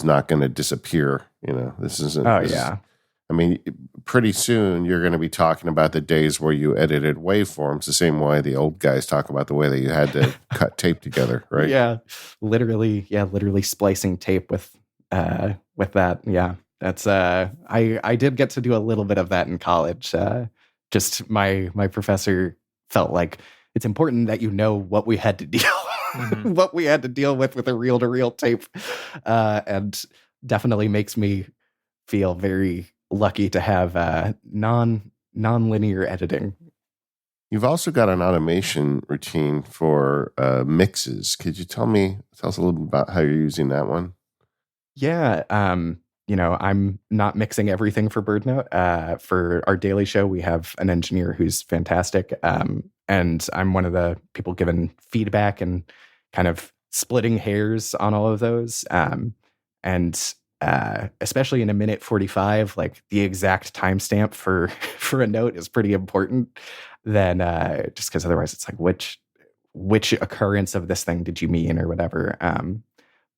not going to disappear. This isn't. I mean, pretty soon you're going to be talking about the days where you edited waveforms the same way the old guys talk about the way that you had to cut tape together, right? Yeah, literally splicing tape with that. Yeah, that's I did get to do a little bit of that in college. Just my professor felt like it's important that you know what we had to deal with a reel-to-reel tape, and definitely makes me feel very lucky to have non-linear editing. You've also got an automation routine for mixes. Could you tell us a little bit about how you're using that one? Yeah, I'm not mixing everything for BirdNote. For our daily show, we have an engineer who's fantastic, and I'm one of the people giving feedback and kind of splitting hairs on all of those. And especially in a minute 45, like the exact timestamp for a note is pretty important. Then just because otherwise it's like which occurrence of this thing did you mean, or whatever.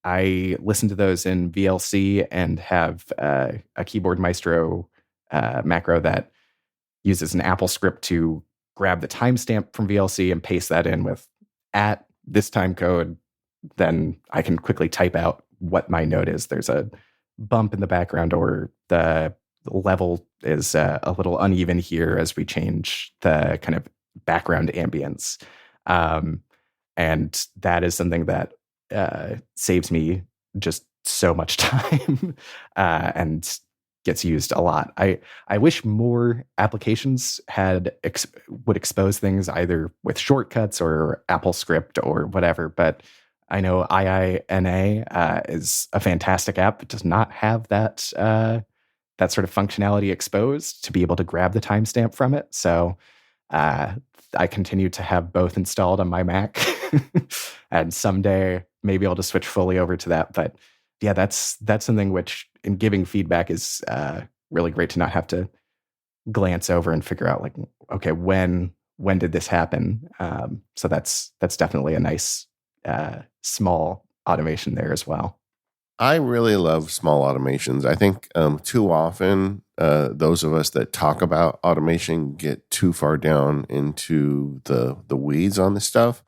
I listen to those in VLC and have a Keyboard Maestro macro that uses an Apple script to grab the timestamp from VLC and paste that in with at this time code. Then I can quickly type out what my note is. There's a bump in the background, or the level is a little uneven here as we change the kind of background ambience. And that is something that saves me just so much time and gets used a lot. I wish more applications would expose things either with shortcuts or Apple script or whatever, but I know IINA is a fantastic app that does not have that sort of functionality exposed to be able to grab the timestamp from it. So I continue to have both installed on my Mac, and someday maybe I'll just switch fully over to that. But yeah, that's something which, in giving feedback, is really great to not have to glance over and figure out, like, okay, when did this happen? So that's definitely a nice small automation there as well. I really love small automations. I think too often those of us that talk about automation get too far down into the weeds on this stuff,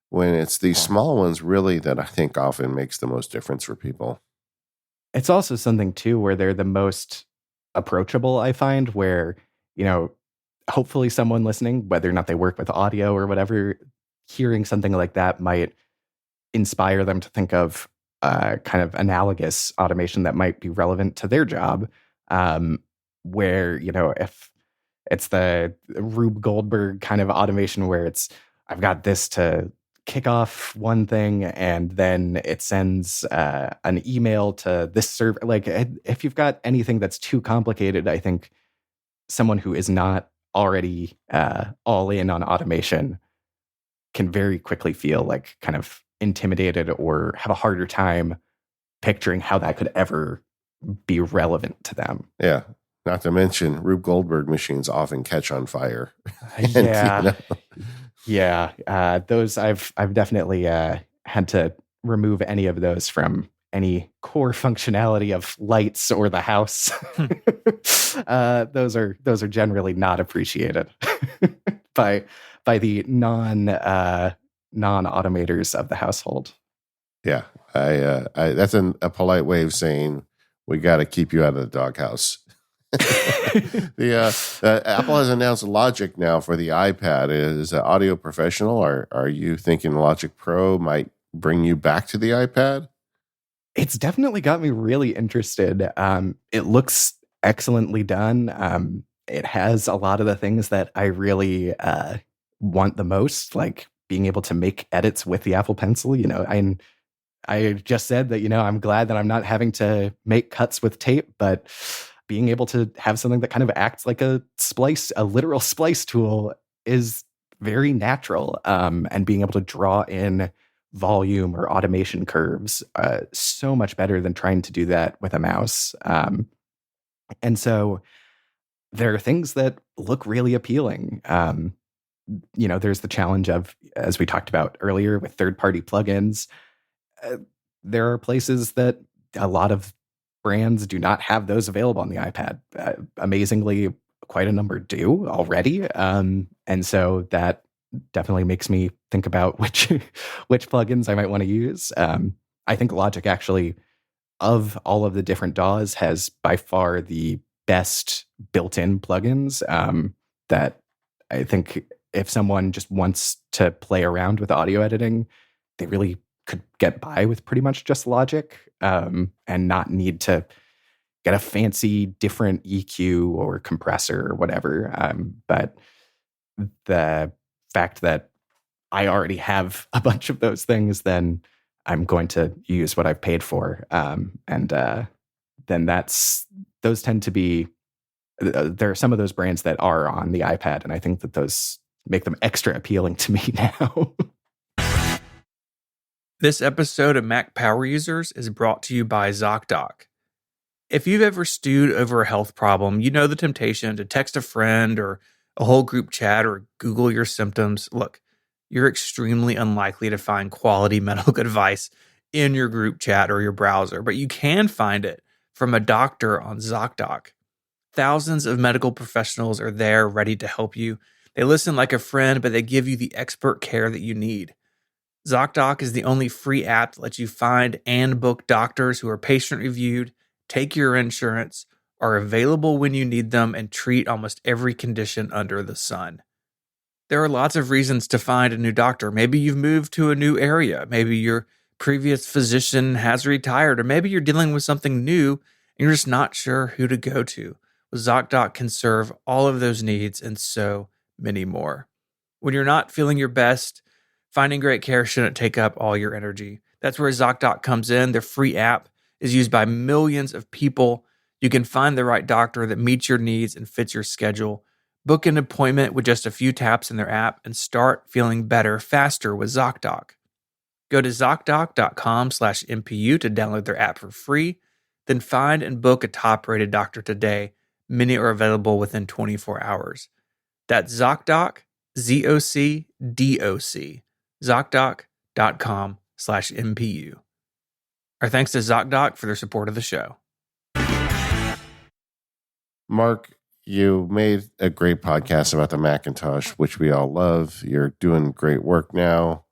when it's these small ones really that I think often makes the most difference for people. It's also something too where they're the most approachable, I find, where, hopefully someone listening, whether or not they work with audio or whatever, hearing something like that might inspire them to think of kind of analogous automation that might be relevant to their job, where, if it's the Rube Goldberg kind of automation where I've got this to kick off one thing and then it sends an email to this server. Like, if you've got anything that's too complicated, I think someone who is not already all in on automation can very quickly feel like kind of intimidated or have a harder time picturing how that could ever be relevant to them. Yeah. Not to mention, Rube Goldberg machines often catch on fire. Yeah. Yeah. Those I've definitely had to remove any of those from any core functionality of lights or the house. Those are generally not appreciated by the non-automators of the household. Yeah. I that's a polite way of saying we got to keep you out of the doghouse. Apple has announced Logic now for the iPad. Is an audio professional? Are you thinking Logic Pro might bring you back to the iPad? It's definitely got me really interested. It looks excellently done. It has a lot of the things that I really want the most, like being able to make edits with the Apple Pencil. I just said that, I'm glad that I'm not having to make cuts with tape, but being able to have something that kind of acts like a literal splice tool is very natural. And being able to draw in volume or automation curves so much better than trying to do that with a mouse. And so there are things that look really appealing. There's the challenge of, as we talked about earlier with third-party plugins, there are places that a lot of brands do not have those available on the iPad. Amazingly, quite a number do already. And so that definitely makes me think about which plugins I might want to use. I think Logic actually, of all of the different DAWs, has by far the best built-in plugins that I think if someone just wants to play around with audio editing, they really could get by with pretty much just Logic and not need to get a fancy different EQ or compressor or whatever. But the fact that I already have a bunch of those things, then I'm going to use what I've paid for. And then those tend to be, there are some of those brands that are on the iPad, and I think that those make them extra appealing to me now. This episode of Mac Power Users is brought to you by ZocDoc. If you've ever stewed over a health problem, you know the temptation to text a friend or a whole group chat or Google your symptoms. Look, you're extremely unlikely to find quality medical advice in your group chat or your browser, but you can find it from a doctor on ZocDoc. Thousands of medical professionals are there ready to help you. They listen like a friend, but they give you the expert care that you need. ZocDoc is the only free app that lets you find and book doctors who are patient-reviewed, take your insurance, are available when you need them, and treat almost every condition under the sun. There are lots of reasons to find a new doctor. Maybe you've moved to a new area. Maybe your previous physician has retired, or maybe you're dealing with something new and you're just not sure who to go to. Well, ZocDoc can serve all of those needs and so many more. When you're not feeling your best, finding great care shouldn't take up all your energy. That's where ZocDoc comes in. Their free app is used by millions of people. You can find the right doctor that meets your needs and fits your schedule. Book an appointment with just a few taps in their app and start feeling better faster with ZocDoc. Go to ZocDoc.com/MPU to download their app for free. Then find and book a top-rated doctor today. Many are available within 24 hours. That's ZocDoc, ZocDoc. ZocDoc.com/MPU. Our thanks to ZocDoc for their support of the show. Mark, you made a great podcast about the Macintosh, which we all love. You're doing great work now,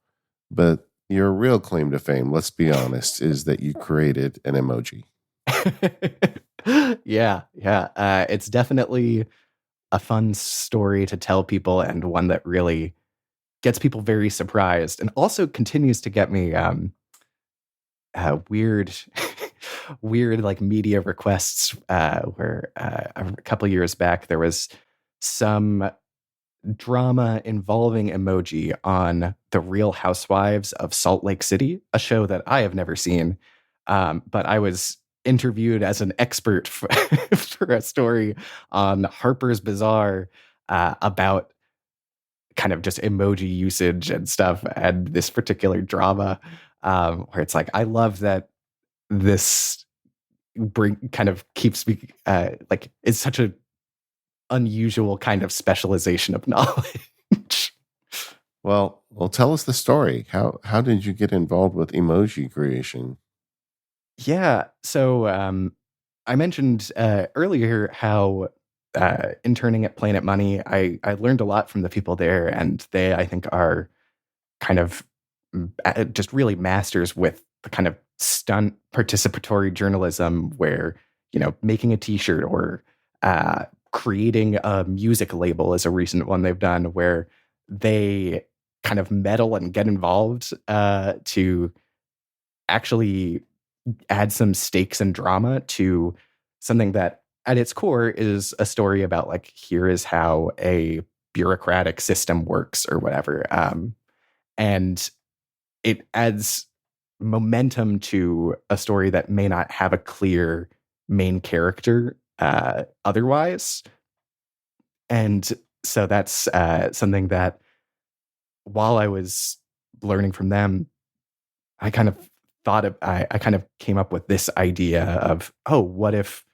but your real claim to fame, let's be honest, is that you created an emoji. Yeah. It's definitely a fun story to tell people, and one that really gets people very surprised, and also continues to get me weird weird like media requests where a couple years back there was some drama involving emoji on The Real Housewives of Salt Lake City, a show that I have never seen. But I was interviewed as an expert for a story on Harper's Bazaar about kind of just emoji usage and stuff, and this particular drama where it's like, I love that this kind of keeps me like, it's such a unusual kind of specialization of knowledge. Well, tell us the story. How did you get involved with emoji creation? Yeah. So I mentioned earlier how interning at Planet Money, I learned a lot from the people there, and they, I think, are kind of just really masters with the kind of stunt participatory journalism where, making a t-shirt or creating a music label is a recent one they've done where they kind of meddle and get involved to actually add some stakes and drama to something that at its core is a story about like, here is how a bureaucratic system works or whatever. And it adds momentum to a story that may not have a clear main character otherwise. And so that's something that while I was learning from them, I kind of I kind of came up with this idea of, oh, what if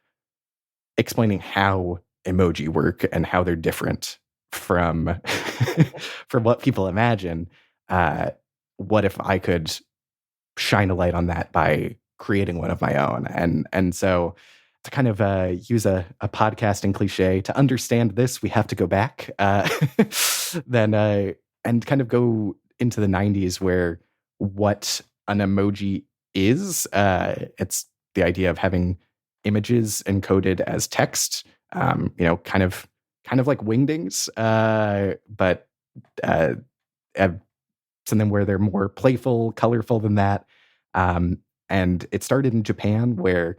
explaining how emoji work and how they're different from from what people imagine. What if I could shine a light on that by creating one of my own? And so to kind of use a podcasting cliche, to understand this, we have to go back then and kind of go into the 90s where what an emoji is. It's the idea of having images encoded as text, kind of like wingdings, but something where they're more playful, colorful than that. And it started in Japan where,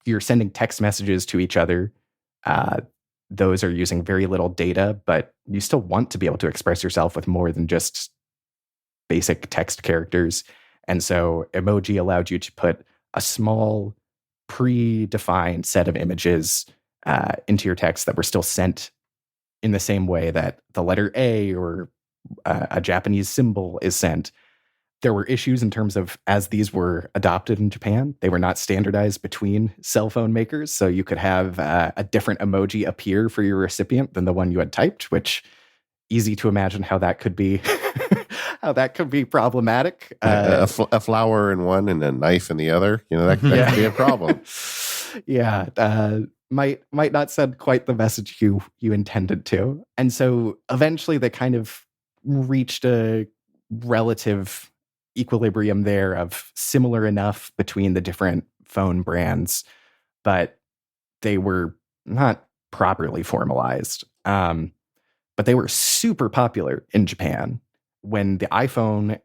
you're sending text messages to each other. Those are using very little data, but you still want to be able to express yourself with more than just basic text characters. And so emoji allowed you to put a small predefined set of images into your text that were still sent in the same way that the letter A or a Japanese symbol is sent. There were issues in terms of, as these were adopted in Japan, they were not standardized between cell phone makers. So you could have a different emoji appear for your recipient than the one you had typed, which easy to imagine how that could be problematic. A flower in one and a knife in the other, that could be a problem. Yeah. Might not send quite the message you intended to. And so eventually they kind of reached a relative equilibrium there of similar enough between the different phone brands, but they were not properly formalized. But they were super popular in Japan when the iPhone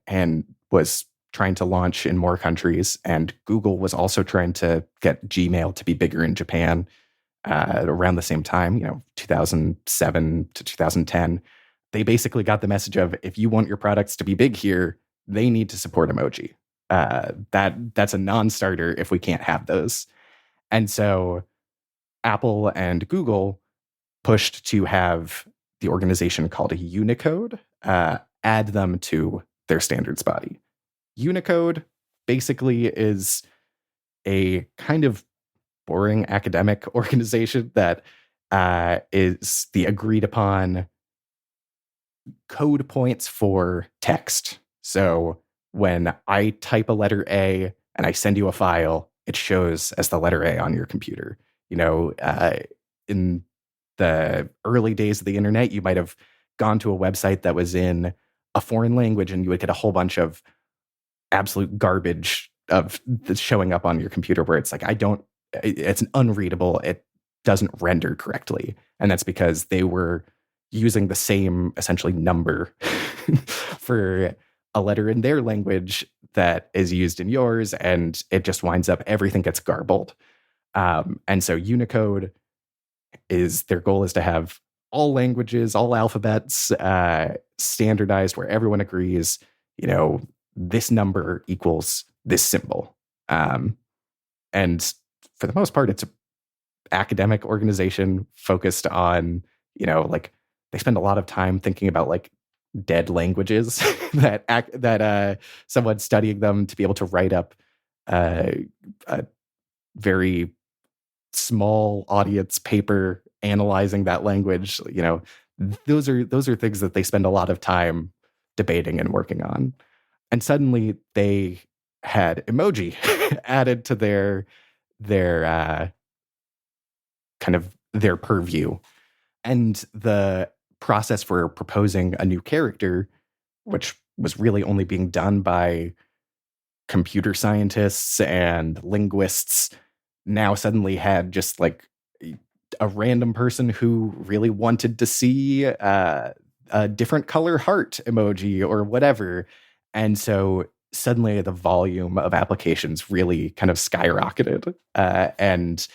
was trying to launch in more countries, and Google was also trying to get Gmail to be bigger in Japan around the same time, 2007 to 2010. They basically got the message of, if you want your products to be big here, they need to support emoji. That's a non-starter if we can't have those. And so Apple and Google pushed to have the organization called a Unicode add them to their standards body. Unicode basically is a kind of boring academic organization that is the agreed upon code points for text. So when I type a letter A and I send you a file, it shows as the letter A on your computer. In the early days of the internet, you might have gone to a website that was in a foreign language and you would get a whole bunch of absolute garbage of showing up on your computer where it's like, it's unreadable. It doesn't render correctly. And that's because they were using the same essentially number for a letter in their language that is used in yours, and it just winds up everything gets garbled. And so Unicode is their goal is to have all languages, all alphabets standardized where everyone agrees, this number equals this symbol. And for the most part, it's an academic organization focused on, like they spend a lot of time thinking about like dead languages that someone studying them to be able to write up a very small audience paper analyzing that language. Those are things that they spend a lot of time debating and working on. And suddenly they had emoji added to their kind of their purview. And the process for proposing a new character, which was really only being done by computer scientists and linguists, now suddenly had just like a random person who really wanted to see a different color heart emoji or whatever. And so suddenly the volume of applications really kind of skyrocketed. And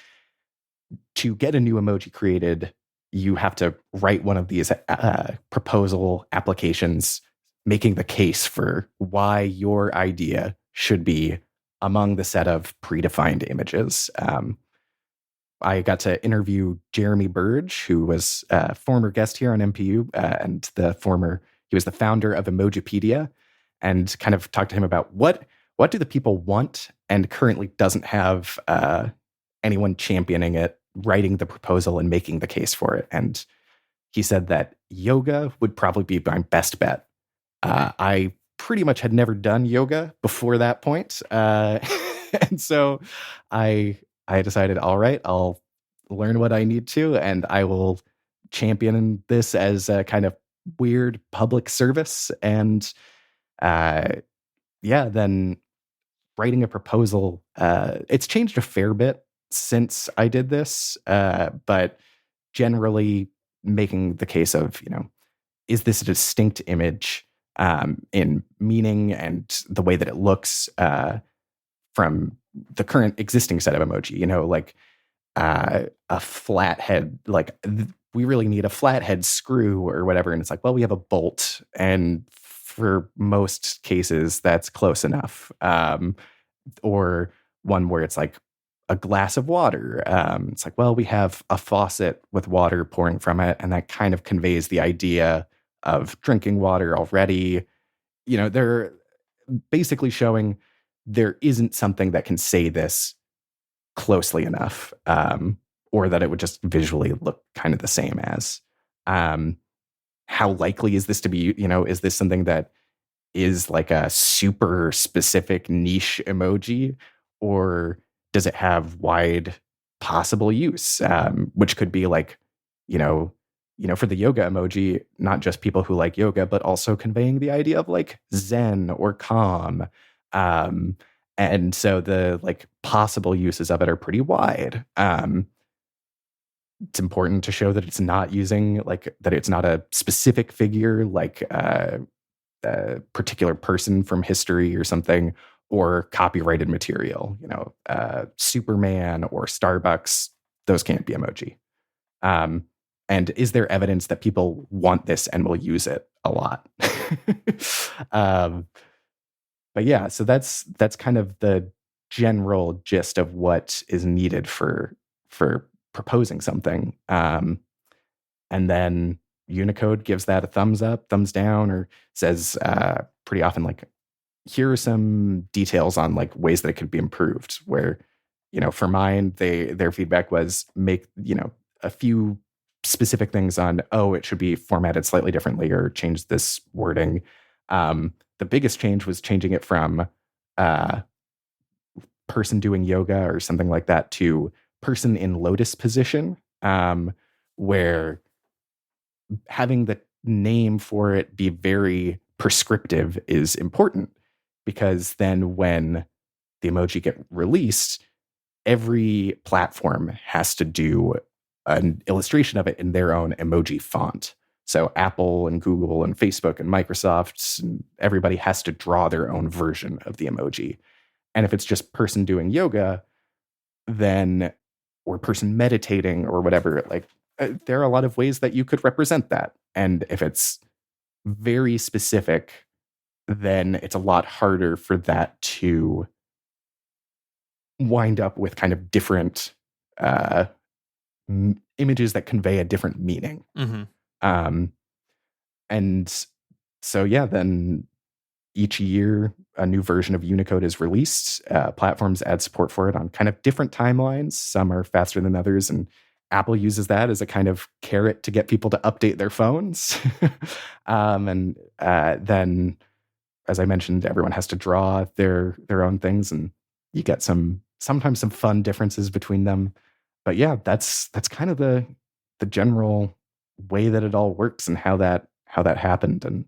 to get a new emoji created, you have to write one of these proposal applications making the case for why your idea should be among the set of predefined images. I got to interview Jeremy Burge, who was a former guest here on MPU, and he was the founder of Emojipedia, and kind of talked to him about what do the people want and currently doesn't have anyone championing it, writing the proposal and making the case for it. And he said that yoga would probably be my best bet. I pretty much had never done yoga before that point. And so I decided, all right, I'll learn what I need to, and I will champion this as a kind of weird public service. And then writing a proposal, it's changed a fair bit since I did this, but generally making the case of, is this a distinct image in meaning and the way that it looks from the current existing set of emoji, like a flathead, we really need a flathead screw or whatever. And it's like, well, we have a bolt. And for most cases, that's close enough. Or one where it's like a glass of water. It's like, well, we have a faucet with water pouring from it. And that kind of conveys the idea of drinking water already. They're basically showing there isn't something that can say this closely enough, or that it would just visually look kind of the same as. How likely is this to be? Is this something that is like a super specific niche emoji, or does it have wide possible use? Which could be like, for the yoga emoji, not just people who like yoga, but also conveying the idea of like Zen or calm. And so the like possible uses of it are pretty wide. It's important to show that it's not using that it's not a specific figure like a particular person from history or something, or copyrighted material. Superman or Starbucks, those can't be emoji. And is there evidence that people want this and will use it a lot? But yeah, so that's kind of the general gist of what is needed for proposing something. And then Unicode gives that a thumbs up, thumbs down, or says pretty often like, here are some details on like ways that it could be improved. Where, for mine, their feedback was make, a few specific things on, it should be formatted slightly differently or change this wording. The biggest change was changing it from person doing yoga or something like that to person in lotus position, where having the name for it be very prescriptive is important, because then when the emoji get released, every platform has to do an illustration of it in their own emoji font. So Apple and Google and Facebook and Microsoft, and everybody has to draw their own version of the emoji. And if it's just person doing yoga, then, or person meditating or whatever, like there are a lot of ways that you could represent that. And if it's very specific, then it's a lot harder for that to wind up with kind of different images that convey a different meaning. And so, yeah, then each year a new version of Unicode is released. Platforms add support for it on kind of different timelines. Some are faster than others, and Apple uses that as a kind of carrot to get people to update their phones. And then, as I mentioned, everyone has to draw their own things, and you get sometimes some fun differences between them. But yeah, that's kind of the general way that it all works and how that happened. And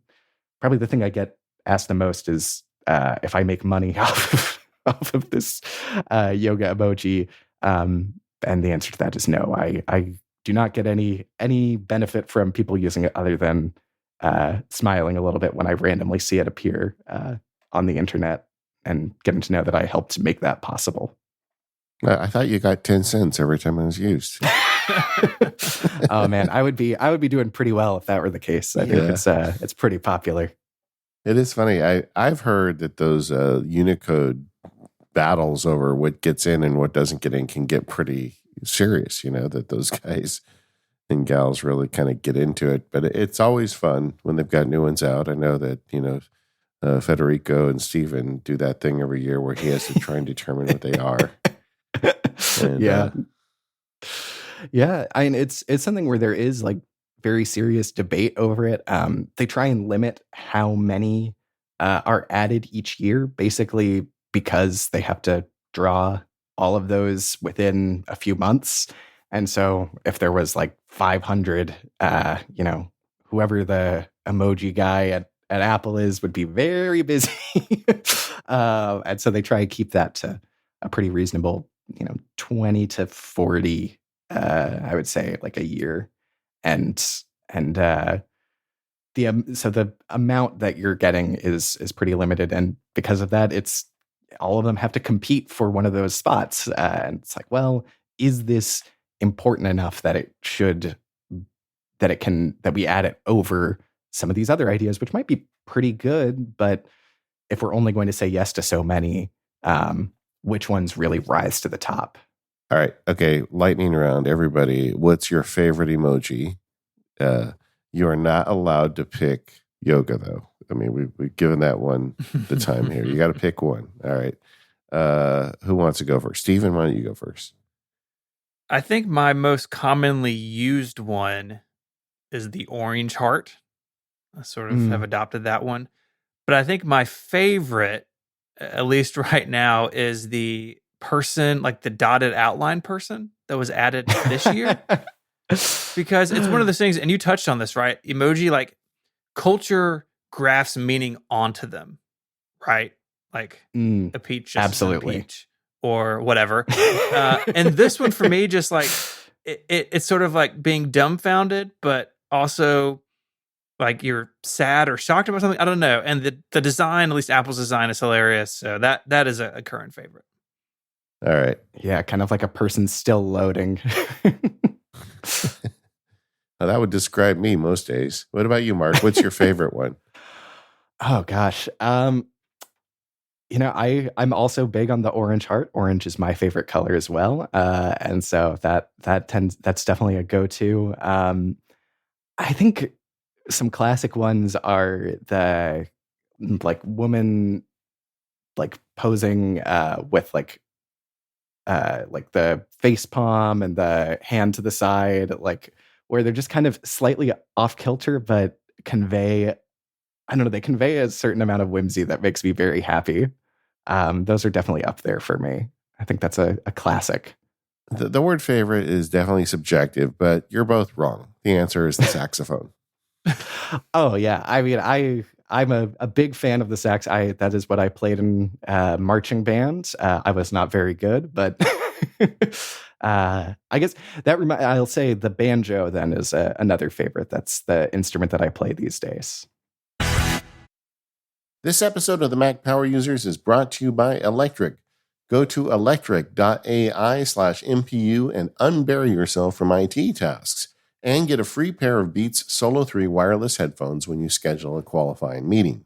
probably the thing I get asked the most is if I make money off of this yoga emoji. And the answer to that is no. I do not get any benefit from people using it other than smiling a little bit when I randomly see it appear on the internet and getting to know that I helped make that possible. I thought you got 10 cents every time it was used. Oh man, I would be doing pretty well if that were the case. I think it's pretty popular. It is funny. I've heard that those Unicode battles over what gets in and what doesn't get in can get pretty serious, that those guys and gals really kind of get into it. But it's always fun when they've got new ones out. I know that, Federico and Steven do that thing every year where he has to try and determine what they are. And, yeah. I mean, it's something where there is like very serious debate over it. They try and limit how many are added each year, basically because they have to draw all of those within a few months. And so if there was like 500, whoever the emoji guy at Apple would be very busy. And so they try and keep that to a pretty reasonable, 20 to 40, I would say, like a year. And so the amount that you're getting is pretty limited. And because of that, it's all of them have to compete for one of those spots. And it's like, well, is this important enough that we add it over some of these other ideas, which might be pretty good, but if we're only going to say yes to so many, which ones really rise to the top? All right. Okay. Lightning round. Everybody, what's your favorite emoji? You are not allowed to pick yoga, though. I mean, we've given that one the time here. You got to pick one. All right. Who wants to go first? Steven, why don't you go first? I think my most commonly used one is the orange heart. I sort of have adopted that one. But I think my favorite, at least right now, is the person, like the dotted outline person that was added this year. Because it's one of those things, and you touched on this, right? Emoji, like culture grafts meaning onto them, right? Like a peach, just absolutely, a peach, or whatever. And this one for me, just like it's sort of like being dumbfounded, but also like you're sad or shocked about something. I don't know. And the design, at least Apple's design, is hilarious. So that is a current favorite. All right. Yeah, kind of like a person still loading. Well, that would describe me most days. What about you, Mark? What's your favorite one? Oh gosh. I'm also big on the orange heart. Orange is my favorite color as well. And so that's definitely a go-to. I think some classic ones are the like woman like posing with like the face palm and the hand to the side, like where they're just kind of slightly off kilter, but convey a certain amount of whimsy that makes me very happy. Those are definitely up there for me. I think that's a classic. The word favorite is definitely subjective, but you're both wrong. The answer is the saxophone. Oh yeah. I mean, I'm a big fan of the sax. That is what I played in marching band. I was not very good, but I guess I'll say the banjo then is another favorite. That's the instrument that I play these days. This episode of the Mac Power Users is brought to you by Electric. Go to electric.ai/MPU and unbury yourself from IT tasks, and get a free pair of Beats Solo 3 wireless headphones when you schedule a qualifying meeting.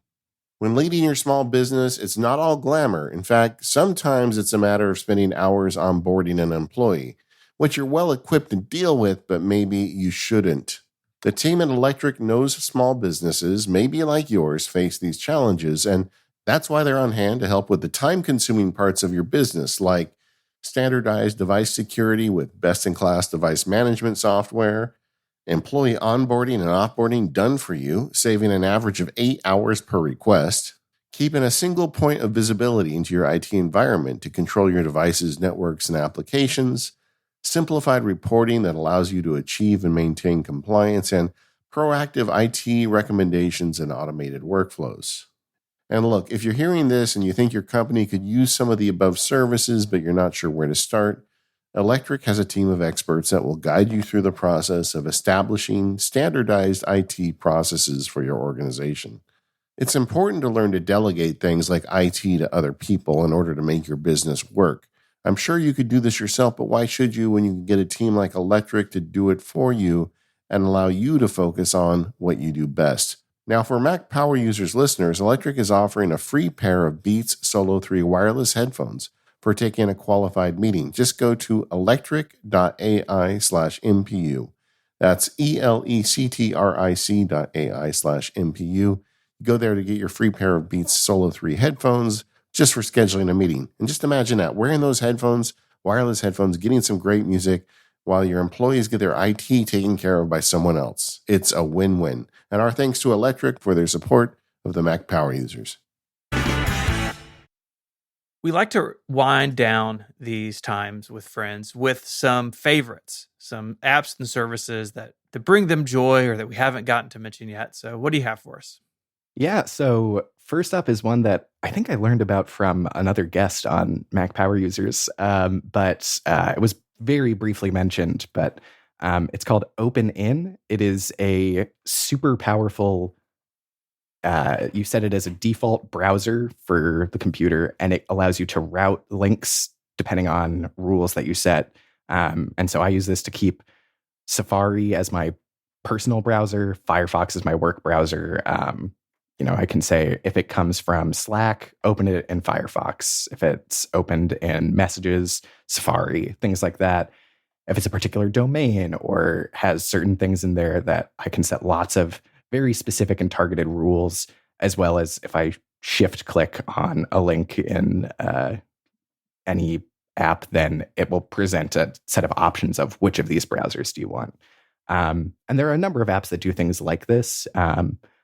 When leading your small business, it's not all glamour. In fact, sometimes it's a matter of spending hours onboarding an employee, which you're well equipped to deal with, but maybe you shouldn't. The team at Electric knows small businesses, maybe like yours, face these challenges, and that's why they're on hand to help with the time-consuming parts of your business, like standardized device security with best-in-class device management software, employee onboarding and offboarding done for you, saving an average of 8 hours per request, keeping a single point of visibility into your IT environment to control your devices, networks, and applications, simplified reporting that allows you to achieve and maintain compliance, and proactive IT recommendations and automated workflows. And look, if you're hearing this and you think your company could use some of the above services, but you're not sure where to start, Electric has a team of experts that will guide you through the process of establishing standardized IT processes for your organization. It's important to learn to delegate things like IT to other people in order to make your business work. I'm sure you could do this yourself, but why should you when you can get a team like Electric to do it for you and allow you to focus on what you do best? Now, for Mac Power Users listeners, Electric is offering a free pair of Beats Solo 3 wireless headphones for taking a qualified meeting. Just go to electric.ai/MPU. That's electric.ai/MPU. Go there to get your free pair of Beats Solo 3 headphones just for scheduling a meeting. And just imagine that, wearing those headphones, wireless headphones, getting some great music while your employees get their IT taken care of by someone else. It's a win-win. And our thanks to Electric for their support of the Mac Power Users. We like to wind down these times with friends with some favorites, some apps and services that bring them joy or that we haven't gotten to mention yet. So what do you have for us? Yeah, so first up is one that I think I learned about from another guest on Mac Power Users, but it was very briefly mentioned, but it's called OpenIn. It is a super powerful, you set it as a default browser for the computer, and it allows you to route links depending on rules that you set. And so I use this to keep Safari as my personal browser, Firefox as my work browser. I can say if it comes from Slack, open it in Firefox. If it's opened in Messages, Safari, things like that. If it's a particular domain or has certain things in there that I can set lots of very specific and targeted rules, as well as if I shift click on a link in any app, then it will present a set of options of which of these browsers do you want. And there are a number of apps that do things like this.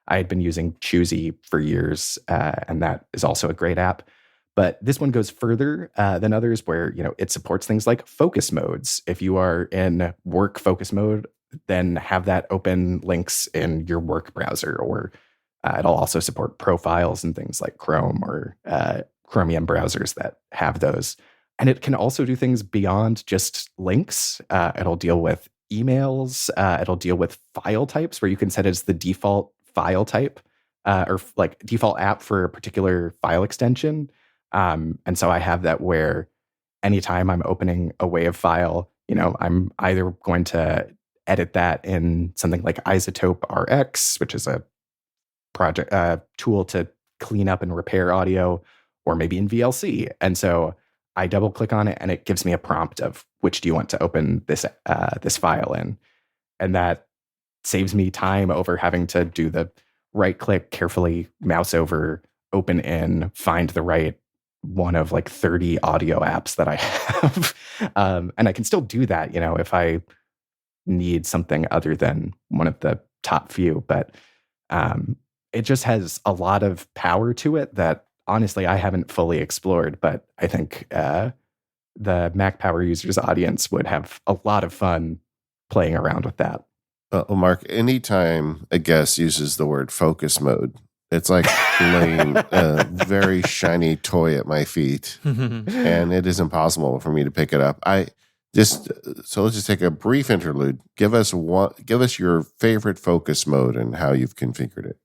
I had been using Choosy for years, and that is also a great app. But this one goes further than others, where it supports things like focus modes. If you are in work focus mode, then have that open links in your work browser, or it'll also support profiles and things like Chrome or Chromium browsers that have those. And it can also do things beyond just links. It'll deal with emails. It'll deal with file types, where you can set as the default file type or like default app for a particular file extension. And so I have that where anytime I'm opening a WAV file, I'm either going to edit that in something like Isotope RX, which is a project tool to clean up and repair audio, or maybe in VLC. And so I double click on it and it gives me a prompt of which do you want to open this file in. And that saves me time over having to do the right click, carefully mouse over, open in, find the right one of like 30 audio apps that I have. And I can still do that, if I need something other than one of the top few. But it just has a lot of power to it that honestly I haven't fully explored. But I think the Mac Power Users audience would have a lot of fun playing around with that. Mark, anytime a guest uses the word focus mode, It's like laying a very shiny toy at my feet, and it is impossible for me to pick it up. So let's just take a brief interlude. Give us your favorite focus mode and how you've configured it.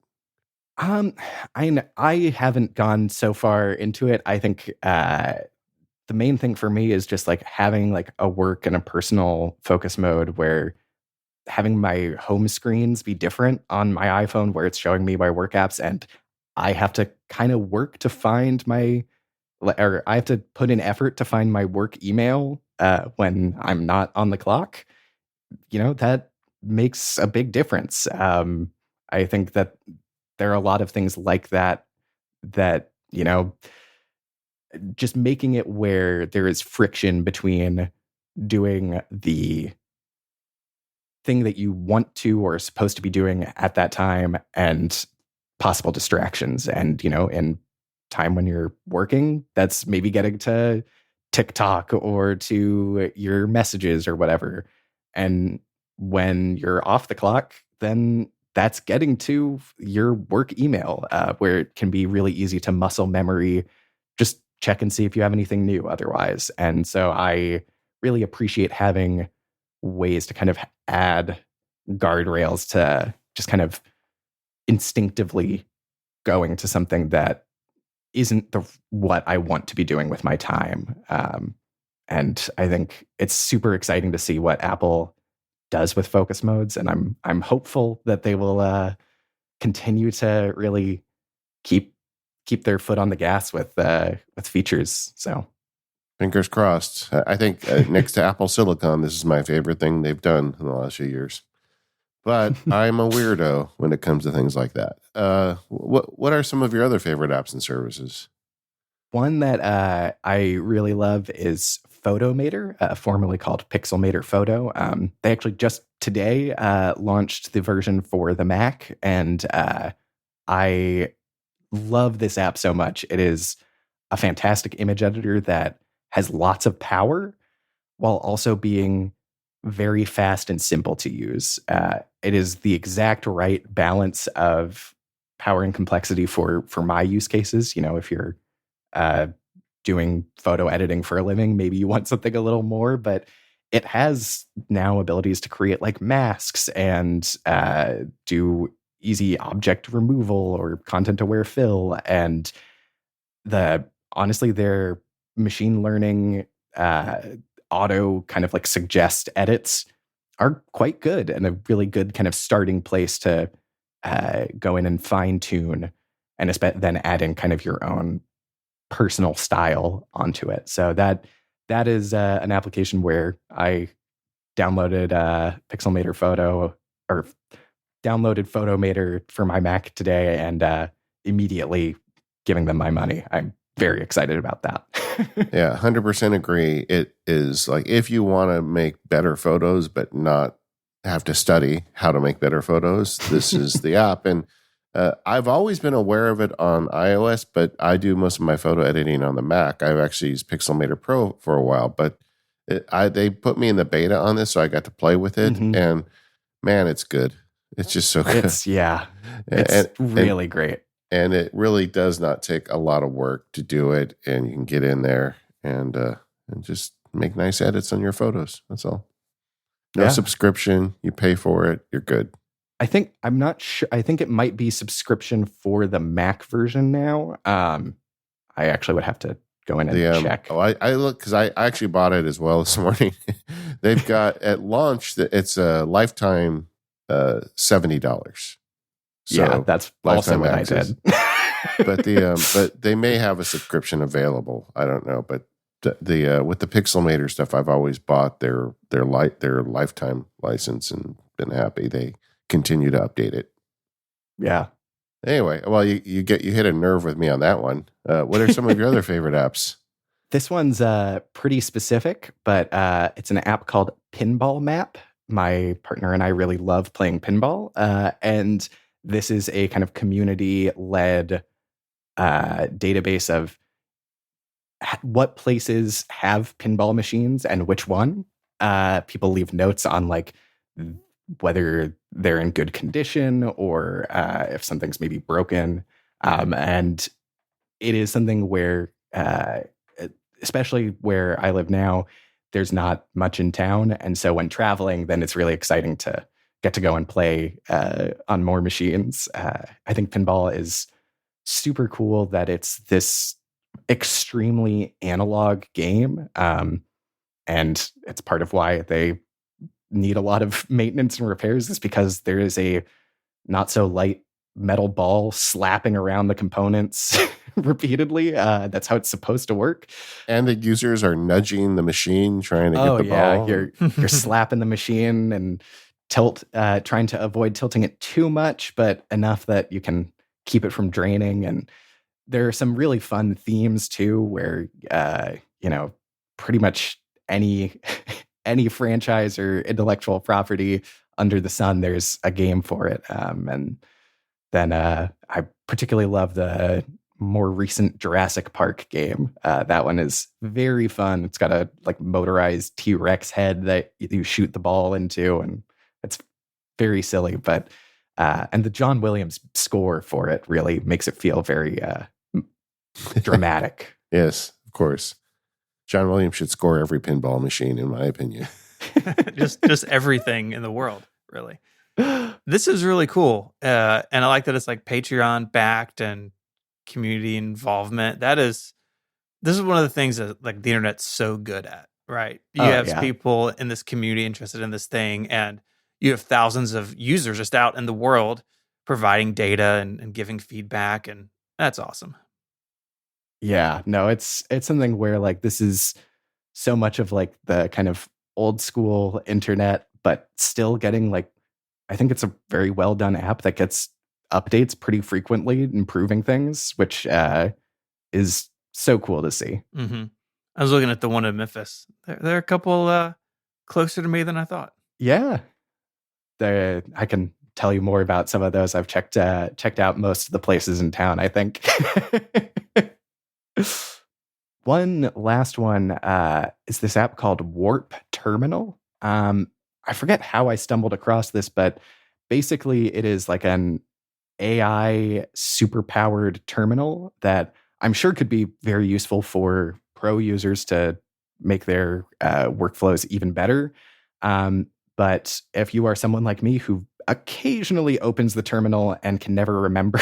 I haven't gone so far into it. I think the main thing for me is just like having like a work and a personal focus mode where having my home screens be different on my iPhone where it's showing me my work apps, and I have to kind of work to find or I have to put in effort to find my work email when I'm not on the clock. That makes a big difference. I think that there are a lot of things like that, just making it where there is friction between doing the thing that you want to or are supposed to be doing at that time and possible distractions. And, in time when you're working, that's maybe getting to TikTok or to your messages or whatever. And when you're off the clock, then that's getting to your work email, where it can be really easy to muscle memory, just check and see if you have anything new otherwise. And so I really appreciate having ways to kind of add guardrails to just kind of instinctively going to something that isn't what I want to be doing with my time. And I think it's super exciting to see what Apple does with focus modes, and I'm hopeful that they will continue to really keep their foot on the gas with features. So fingers crossed. I think next to Apple Silicon, this is my favorite thing they've done in the last few years. But I'm a weirdo when it comes to things like that. What are some of your other favorite apps and services? One that I really love is Photomator, formerly called Pixelmator Photo. They actually just today launched the version for the Mac, and I love this app so much. It is a fantastic image editor that has lots of power while also being very fast and simple to use. It is the exact right balance of power and complexity for my use cases. If you're doing photo editing for a living, maybe you want something a little more, but it has now abilities to create like masks and do easy object removal or content aware fill. And honestly, their machine learning auto kind of like suggest edits are quite good and a really good kind of starting place to go in and fine tune and then add in kind of your own personal style onto it. So that is an application where I downloaded Pixelmator Photo or downloaded Photomator for my Mac today and immediately giving them my money. I'm very excited about that. Yeah, 100% agree. It is like if you want to make better photos but not have to study how to make better photos, this is the app. And I've always been aware of it on iOS, but I do most of my photo editing on the Mac. I've actually used Pixelmator Pro for a while, but they put me in the beta on this, so I got to play with it. Mm-hmm. And man, it's good. It's just so good. It's really great. And it really does not take a lot of work to do it, and you can get in there and just make nice edits on your photos. That's all. No subscription. You pay for it. You're good. I'm not sure. I think it might be subscription for the Mac version now. I actually would have to go in and check. I look because I actually bought it as well this morning. They've got at launch it's a lifetime $70. So yeah, that's also what I did. but they may have a subscription available. I don't know, but the with the Pixelmator stuff, I've always bought their lifetime license and been happy. They continue to update it. Yeah. Anyway, well, you hit a nerve with me on that one. What are some of your other favorite apps? This one's pretty specific, but it's an app called Pinball Map. My partner and I really love playing pinball, and this is a kind of community-led database of what places have pinball machines and which one. People leave notes on like whether they're in good condition or if something's maybe broken. And it is something where, especially where I live now, there's not much in town. And so when traveling, then it's really exciting to get to go and play on more machines. I think pinball is super cool that it's this extremely analog game. And it's part of why they need a lot of maintenance and repairs, is because there is a not so light metal ball slapping around the components repeatedly. That's how it's supposed to work. And the users are nudging the machine, trying to get the ball. You're slapping the machine and trying to avoid tilting it too much, but enough that you can keep it from draining. And there are some really fun themes too, where pretty much any franchise or intellectual property under the sun, there's a game for it. And then I particularly love the more recent Jurassic Park game. That one is very fun. It's got a motorized T-Rex head that you shoot the ball into, and it's very silly. But and the John Williams score for it really makes it feel very dramatic. Yes, of course. John Williams should score every pinball machine, in my opinion. just everything in the world, really. This is really cool, and I like that it's Patreon backed and community involvement. This is one of the things that the internet's so good at, right? You have people in this community interested in this thing, and you have thousands of users just out in the world providing data and giving feedback, and that's awesome. Yeah, no, it's something where this is so much of the kind of old school internet, but still getting I think it's a very well done app that gets updates pretty frequently, improving things, which is so cool to see. Mm-hmm. I was looking at the one in Memphis. They're a couple closer to me than I thought. Yeah, I can tell you more about some of those. I've checked out most of the places in town, I think. One last one is this app called Warp Terminal. I forget how I stumbled across this, but basically it is an AI superpowered terminal that I'm sure could be very useful for pro users to make their workflows even better. But if you are someone like me who occasionally opens the terminal and can never remember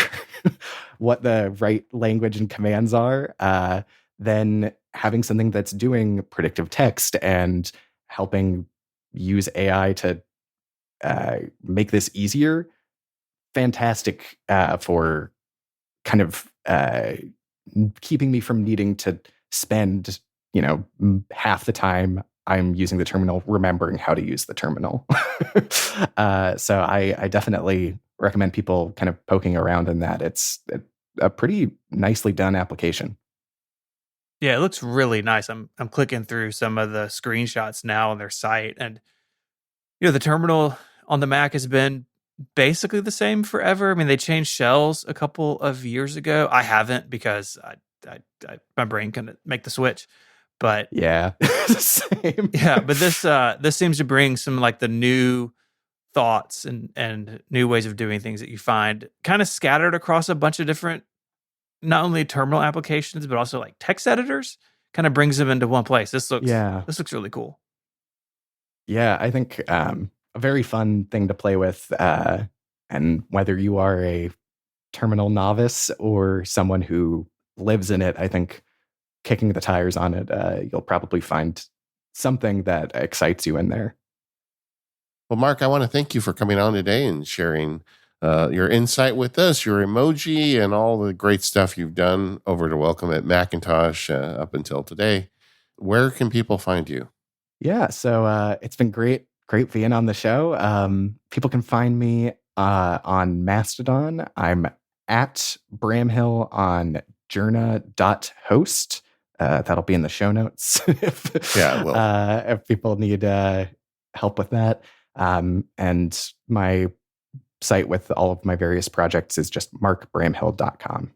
what the right language and commands are, then having something that's doing predictive text and helping use AI to make this easier, fantastic for kind of keeping me from needing to spend half the time I'm using the terminal remembering how to use the terminal. So I definitely recommend people kind of poking around in that. It's a pretty nicely done application. Yeah, it looks really nice. I'm clicking through some of the screenshots now on their site, and the terminal on the Mac has been basically the same forever. I mean, they changed shells a couple of years ago. I haven't, because my brain couldn't make the switch. But yeah, same. Yeah, but this seems to bring some the new thoughts and new ways of doing things that you find kind of scattered across a bunch of different, not only terminal applications, but also text editors. Kind of brings them into one place. This looks really cool. Yeah, I think a very fun thing to play with. And whether you are a terminal novice or someone who lives in it, I think kicking the tires on it, you'll probably find something that excites you in there. Well, Mark, I want to thank you for coming on today and sharing your insight with us, your emoji, and all the great stuff you've done over to Welcome at Macintosh up until today. Where can people find you? Yeah, so it's been great being on the show. People can find me on Mastodon. I'm at Bramhill on journa.host. That'll be in the show notes if people need help with that. And my site with all of my various projects is just markbramhill.com.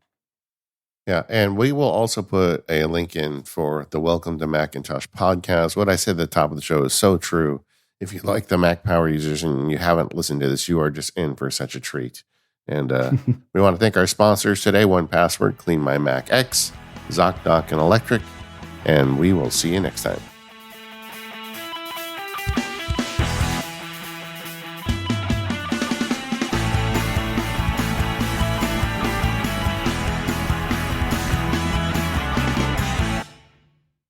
Yeah, and we will also put a link in for the Welcome to Macintosh podcast. What I said at the top of the show is so true. if you like the Mac Power users and you haven't listened to this, you are just in for such a treat. And we want to thank our sponsors today, 1Password, Clean My Mac X, ZocDoc, and Electric. And we will see you next time.